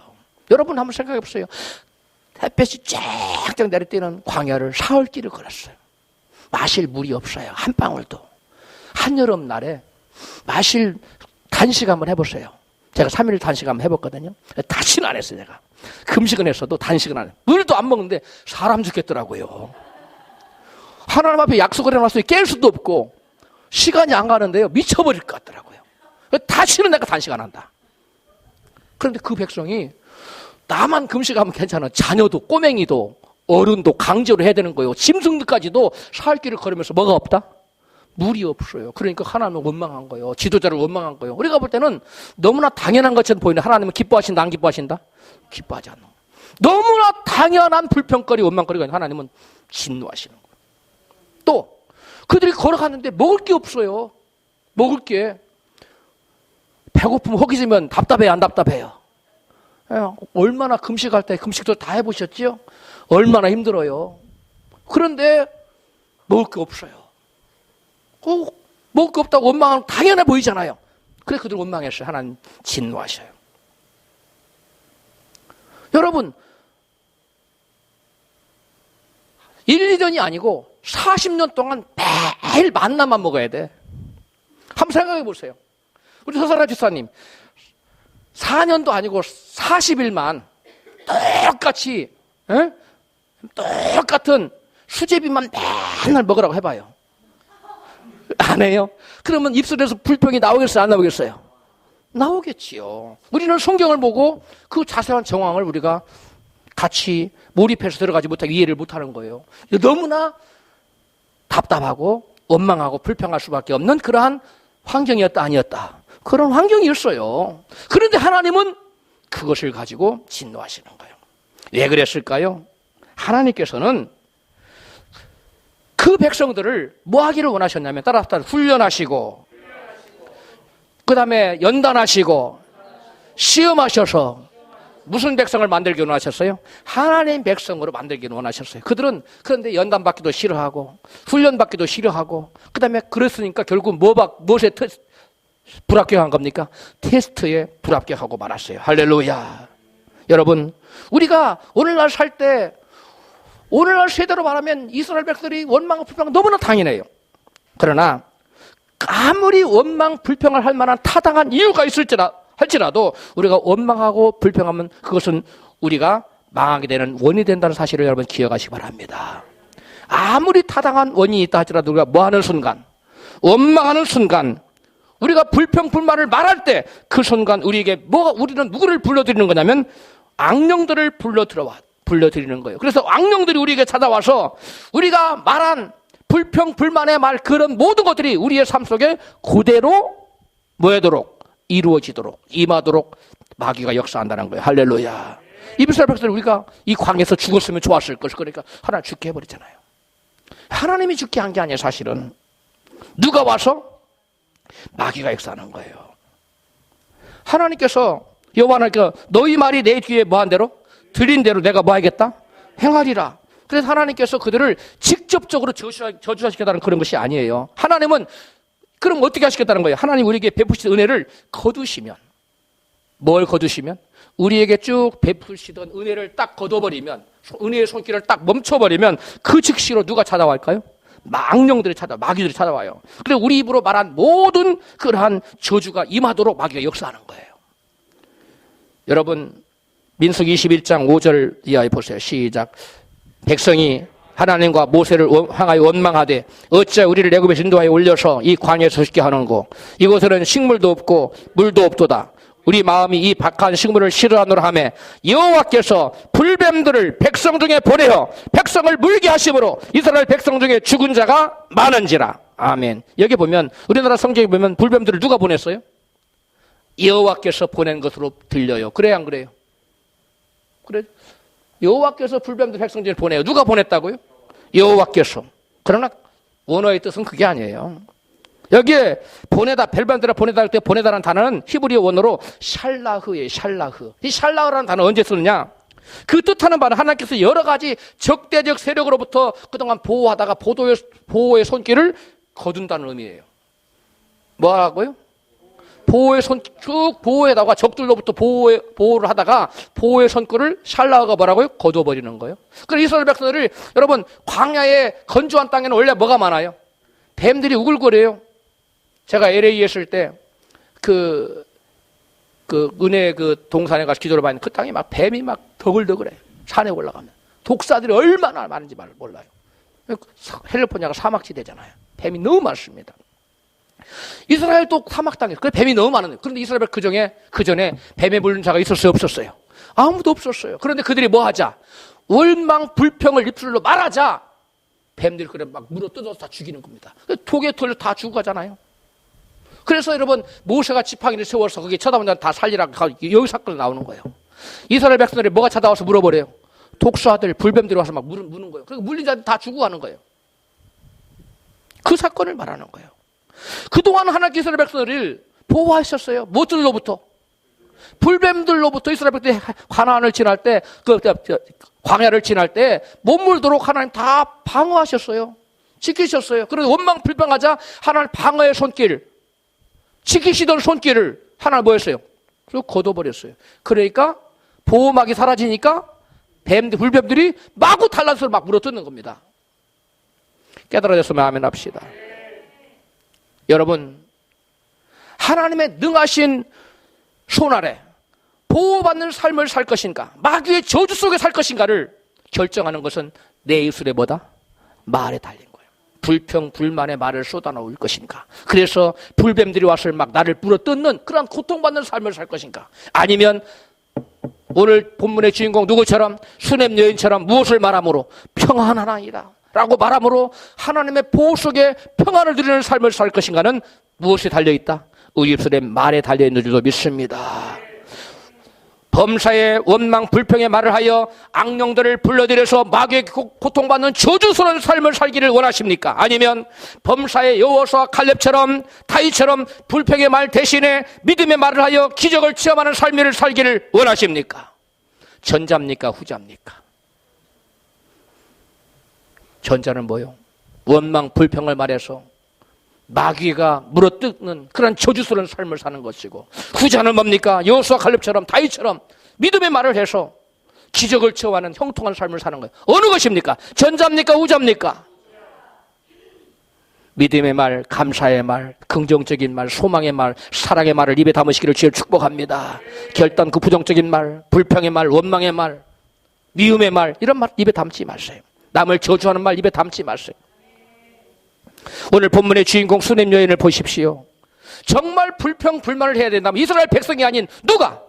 Speaker 1: 여러분 한번 생각해 보세요. 햇볕이 쫙쫙 내리쬐는 광야를 사흘길을 걸었어요. 마실 물이 없어요. 한 방울도. 한여름 날에 마실 단식 한번 해보세요. 제가 3일 단식 한번 해봤거든요. 다시는 안 했어요. 제가 금식은 했어도 단식은 안 해요. 물도 안 먹는데 사람 죽겠더라고요. 하나님 앞에 약속을 해놨어요. 깰 수도 없고 시간이 안 가는데요. 미쳐버릴 것 같더라고요. 다시는 내가 단식 안 한다. 그런데 그 백성이 나만 금식하면 괜찮아. 자녀도 꼬맹이도 어른도 강제로 해야 되는 거예요. 짐승들까지도 사흘길을 걸으면서 뭐가 없다? 물이 없어요. 그러니까 하나님은 원망한 거예요. 지도자를 원망한 거예요. 우리가 볼 때는 너무나 당연한 것처럼 보이는데 하나님은 기뻐하신다 안 기뻐하신다? 기뻐하지 않는 거예요. 너무나 당연한 불평거리 원망거리가 아니라 하나님은 진노하시는 거예요. 또 그들이 걸어갔는데 먹을 게 없어요. 먹을 게 배고프면 허기지면 답답해요, 안 답답해요? 얼마나 금식할 때 금식도 다 해보셨지요? 얼마나 힘들어요. 그런데 먹을 게 없어요. 먹을 게 없다고 원망하는 당연해 보이잖아요. 그래 그들 원망했어요. 하나님 진노하셔요. 여러분 1, 2년이 아니고 40년 동안 매일 만나만 먹어야 돼. 한번 생각해 보세요. 우리 서사라 집사님 4년도 아니고 40일만 똑같이 똑같은 수제비만 맨날 먹으라고 해봐요. 안 해요? 그러면 입술에서 불평이 나오겠어요? 안 나오겠어요? 나오겠지요. 우리는 성경을 보고 그 자세한 정황을 우리가 같이 몰입해서 들어가지 못하고 이해를 못하는 거예요. 너무나 답답하고 원망하고 불평할 수밖에 없는 그러한 환경이었다 아니었다. 그런 환경이었어요. 그런데 하나님은 그것을 가지고 진노하시는 거예요. 왜 그랬을까요? 하나님께서는 그 백성들을 뭐 하기를 원하셨냐면 따라서 훈련하시고 그 다음에 연단하시고 시험하셔서 무슨 백성을 만들기 원하셨어요? 하나님 백성으로 만들기를 원하셨어요. 그들은 그런데 연단받기도 싫어하고 훈련받기도 싫어하고 그 다음에 그랬으니까 결국 무엇에 불합격한 겁니까? 테스트에 불합격하고 말았어요. 할렐루야. 여러분 우리가 오늘날 살 때 오늘날 세대로 말하면 이스라엘 백성들이 원망 불평 너무나 당연해요. 그러나 아무리 원망 불평을 할 만한 타당한 이유가 할지라도 우리가 원망하고 불평하면 그것은 우리가 망하게 되는 원인이 된다는 사실을 여러분 기억하시기 바랍니다. 아무리 타당한 원인이 있다 할지라도 우리가 뭐하는 순간 원망하는 순간 우리가 불평 불만을 말할 때 그 순간 우리에게 우리는 누구를 불러드리는 거냐면 악령들을 불러드리는 거예요. 그래서 악령들이 우리에게 찾아와서 우리가 말한 불평 불만의 말 그런 모든 것들이 우리의 삶 속에 그대로 뭐하도록 이루어지도록 임하도록 마귀가 역사한다는 거예요. 할렐루야. 이스라엘 백성들 우리가 이 광에서 죽었으면 좋았을 것을 그러니까 하나님 죽게 해버리잖아요. 하나님이 죽게 한 게 아니에요. 사실은 누가 와서 마귀가 역사하는 거예요. 하나님께서 여호와는 너희 말이 내 귀에 뭐한 대로 들린 대로 내가 뭐 하겠다? 행하리라. 그래서 하나님께서 그들을 직접적으로 저주하시겠다는 그런 것이 아니에요. 하나님은 그럼 어떻게 하시겠다는 거예요? 하나님 우리에게 베푸신 은혜를 거두시면 뭘 거두시면? 우리에게 쭉 베푸시던 은혜를 딱 거둬버리면 은혜의 손길을 딱 멈춰버리면 그 즉시로 누가 찾아갈까요? 마귀들이 찾아와요. 그래서 우리 입으로 말한 모든 그러한 저주가 임하도록 마귀가 역사하는 거예요. 여러분 민수기 21장 5절 이하에 보세요. 시작. 백성이 하나님과 모세를 향하여 원망하되 어찌하여 우리를 애굽에서 인도하여 올려서 이 광야에서 죽게 하는고 이곳에는 식물도 없고 물도 없도다. 우리 마음이 이 박한 식물을 싫어하노라 하매 여호와께서 불뱀들을 백성 중에 보내어 백성을 물게 하심으로 이스라엘 백성 중에 죽은 자가 많은지라. 아멘. 여기 보면 우리나라 성경에 보면 불뱀들을 누가 보냈어요? 여호와께서 보낸 것으로 들려요. 그래요 안 그래요? 그래 여호와께서 불뱀들 백성 중에 보내요. 누가 보냈다고요? 여호와께서. 그러나 원어의 뜻은 그게 아니에요. 여기에 보내다, 벨반들아 보내다 할 때 보내다라는 단어는 히브리어 원어로 샬라흐예요. 샬라흐. 이 샬라흐라는 단어 언제 쓰느냐? 그 뜻하는 바는 하나님께서 여러 가지 적대적 세력으로부터 그동안 보호하다가 보호의 손길을 거둔다는 의미예요. 뭐라고요? 보호의 쭉 보호에다가 적들로부터 보호를 하다가 보호의 손길을 샬라흐가 뭐라고요? 거둬버리는 거예요. 그래서 이스라엘 백성들이 여러분 광야의 건조한 땅에는 원래 뭐가 많아요? 뱀들이 우글거려요. 제가 LA에 있을 때 은혜 동산에 가서 기도를 받는 그 땅이 막 뱀이 막 더글더글해. 산에 올라가면. 독사들이 얼마나 많은지 몰라요. 캘리포니아가 사막지대잖아요. 뱀이 너무 많습니다. 이스라엘도 사막 땅에 그 뱀이 너무 많은데 그런데 이스라엘 그 전에 뱀에 물린 자가 있었어요? 없었어요? 아무도 없었어요. 그런데 그들이 뭐 하자? 원망 불평을 입술로 말하자 뱀들이 그래 막 물어 뜯어서 다 죽이는 겁니다. 독에 털려 다 죽어가잖아요. 그래서 여러분 모세가 지팡이를 세워서 거기 쳐다보면 다 살리라고 여기 사건이 나오는 거예요. 이스라엘 백성들이 뭐가 찾아와서 물어버려요? 독수아들 불뱀들이 와서 막 무는 거예요. 그리고 물린 자들 다 죽어가는 거예요. 그 사건을 말하는 거예요. 그동안 하나님께서 이스라엘 백성들을 보호하셨어요. 무엇들로부터? 불뱀들로부터. 이스라엘 백성들이 가나안을 지날 때, 광야를 지날 때 못 물도록 하나님 다 방어하셨어요. 지키셨어요. 그래서 원망 불평하자 하나님 방어의 손길, 지키시던 손길을 하나님 뭐 했어요? 그리고 걷어버렸어요. 그러니까 보호막이 사라지니까 불뱀들이 마구 탈란스를 막 물어뜯는 겁니다. 깨달아졌으면 아멘 합시다. 여러분, 하나님의 능하신 손 아래 보호받는 삶을 살 것인가, 마귀의 저주 속에 살 것인가를 결정하는 것은 내 입술에 뭐다? 말에 달린 거예요. 불평, 불만의 말을 쏟아놓을 것인가, 그래서 불뱀들이 와서 막 나를 물어뜯는 그런 고통받는 삶을 살 것인가, 아니면 오늘 본문의 주인공 누구처럼 수냄 여인처럼 무엇을 말함으로 평안하나이다 라고 말함으로 하나님의 보호 속에 평안을 누리는 삶을 살 것인가는 무엇이 달려있다? 우리 입술에 말에 달려있는 줄로 믿습니다. 범사의 원망 불평의 말을 하여 악령들을 불러들여서 마귀의 고통받는 저주스러운 삶을 살기를 원하십니까? 아니면 범사의 여호수아 칼렙처럼 다윗처럼 불평의 말 대신에 믿음의 말을 하여 기적을 체험하는 삶을 살기를 원하십니까? 전자입니까? 후자입니까? 전자는 뭐요? 원망 불평을 말해서 마귀가 물어뜯는 그런 저주스러운 삶을 사는 것이고, 후자는 뭡니까? 여호수아 칼렙처럼 다윗처럼 믿음의 말을 해서 기적을 체험하는 형통한 삶을 사는 거예요. 어느 것입니까? 전자입니까? 후자입니까? 믿음의 말, 감사의 말, 긍정적인 말, 소망의 말, 사랑의 말을 입에 담으시기를 주여 축복합니다. 결단코 부정적인 말, 불평의 말, 원망의 말, 미움의 말, 이런 말 입에 담지 마세요. 남을 저주하는 말 입에 담지 마세요. 오늘 본문의 주인공 수냄 여인을 보십시오. 정말 불평 불만을 해야 된다면 이스라엘 백성이 아닌 누가?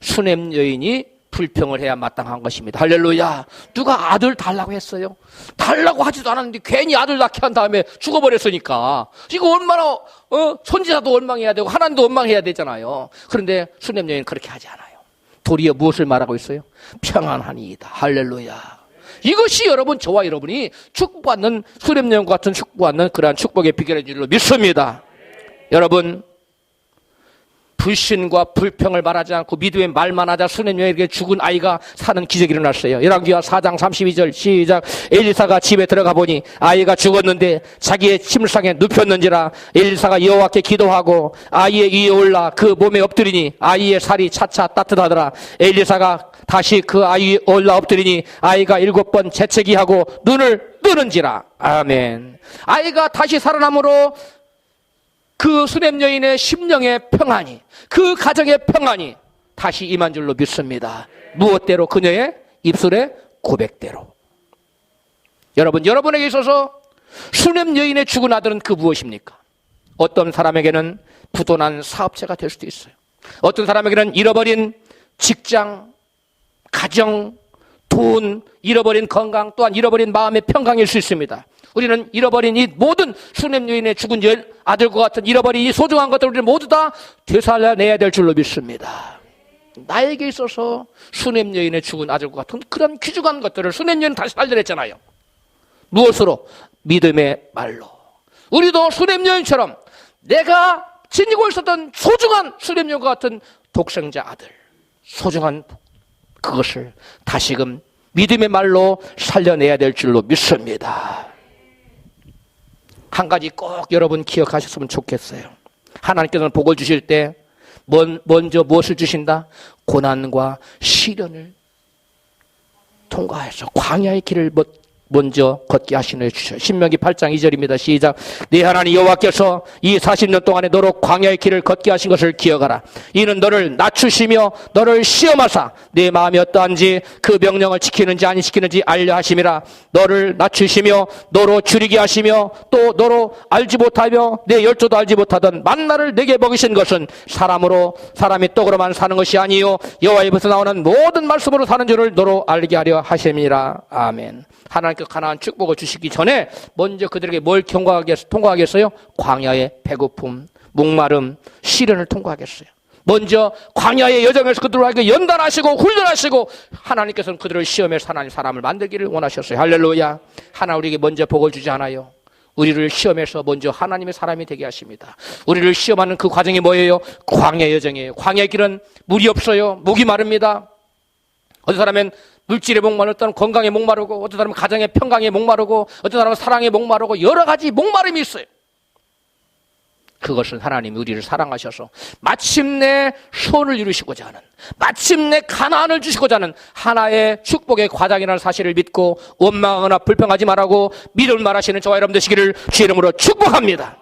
Speaker 1: 수냄 여인이 불평을 해야 마땅한 것입니다. 할렐루야. 누가 아들 달라고 했어요? 달라고 하지도 않았는데 괜히 아들 낳게 한 다음에 죽어버렸으니까 이거 얼마나 선지자도 원망해야 되고 하나님도 원망해야 되잖아요. 그런데 수냄 여인은 그렇게 하지 않아요. 도리어 무엇을 말하고 있어요? 평안하니이다. 할렐루야. 이것이 여러분, 저와 여러분이 축복받는, 수냄 여인과 같은 축복받는 그러한 축복의 비결인 줄로 믿습니다. 여러분, 불신과 불평을 말하지 않고 믿음의 말만 하자 수냄 여인에게 죽은 아이가 사는 기적이 일어났어요. 열왕기하 4장 32절 시작. 엘리사가 집에 들어가 보니 아이가 죽었는데 자기의 침상에 눕혔는지라. 엘리사가 여호와께 기도하고 아이의 위에 올라 그 몸에 엎드리니 아이의 살이 차차 따뜻하더라. 엘리사가 다시 그 아이 올라 엎드리니 아이가 7번 재채기하고 눈을 뜨는지라. 아멘. 아이가 다시 살아남으로 그 수냄 여인의 심령의 평안이, 그 가정의 평안이 다시 임한 줄로 믿습니다. 무엇대로? 그녀의 입술의 고백대로. 여러분, 여러분에게 있어서 수냄 여인의 죽은 아들은 그 무엇입니까? 어떤 사람에게는 부도난 사업자가 될 수도 있어요. 어떤 사람에게는 잃어버린 직장, 가정, 돈, 잃어버린 건강, 또한 잃어버린 마음의 평강일 수 있습니다. 우리는 잃어버린 이 모든 수냄 여인의 죽은 아들과 같은 잃어버린 이 소중한 것들을 우리는 모두 다 되살려내야 될 줄로 믿습니다. 나에게 있어서 수냄 여인의 죽은 아들과 같은 그런 귀중한 것들을 수냄 여인은 다시 살려냈잖아요. 무엇으로? 믿음의 말로. 우리도 수냄 여인처럼 내가 지니고 있었던 소중한 수냄 여인과 같은 독생자 아들, 소중한 그것을 다시금 믿음의 말로 살려내야 될 줄로 믿습니다. 한 가지 꼭 여러분 기억하셨으면 좋겠어요. 하나님께서는 복을 주실 때 먼저 무엇을 주신다? 고난과 시련을 통과해서 광야의 길을 먼저 걷게 하시는 주셔. 신명기 8장 2절입니다. 시작. 네 하나님 여호와께서 이 40년 동안에 너로 광야의 길을 걷게 하신 것을 기억하라. 이는 너를 낮추시며 너를 시험하사 네 마음이 어떠한지 그 명령을 지키는지 아니 지키는지 알려 하심이라. 너를 낮추시며 너로 줄이게 하시며 또 너로 알지 못하며 내 열조도 알지 못하던 만나를 내게 먹이신 것은 사람이 떡으로만 사는 것이 아니요 여호와의 입에서 나오는 모든 말씀으로 사는 줄을 너로 알게 하려 하심이라. 아멘. 하나님께서 가나안 축복을 주시기 전에 먼저 그들에게 뭘 통과하겠어요? 광야의 배고픔, 목마름, 시련을 통과하겠어요. 먼저 광야의 여정에서 그들에게 연단하시고 훈련하시고 하나님께서는 그들을 시험해서 하나님 사람을 만들기를 원하셨어요. 할렐루야. 하나 우리에게 먼저 복을 주지 않아요. 우리를 시험해서 먼저 하나님의 사람이 되게 하십니다. 우리를 시험하는 그 과정이 뭐예요? 광야 여정이에요. 광야의 길은 물이 없어요. 목이 마릅니다. 어떤 사람은 물질에 목마르고, 어떤 건강에 목마르고, 어떤 사람은 가정의 평강에 목마르고, 어떤 사람은 사랑에 목마르고, 여러 가지 목마름이 있어요. 그것은 하나님이 우리를 사랑하셔서 마침내 소원을 이루시고자 하는, 마침내 가나안을 주시고자 하는 하나의 축복의 과정이라는 사실을 믿고 원망하거나 불평하지 말라고 믿음을 말하시는 저와 여러분 되시기를 주의 이름으로 축복합니다.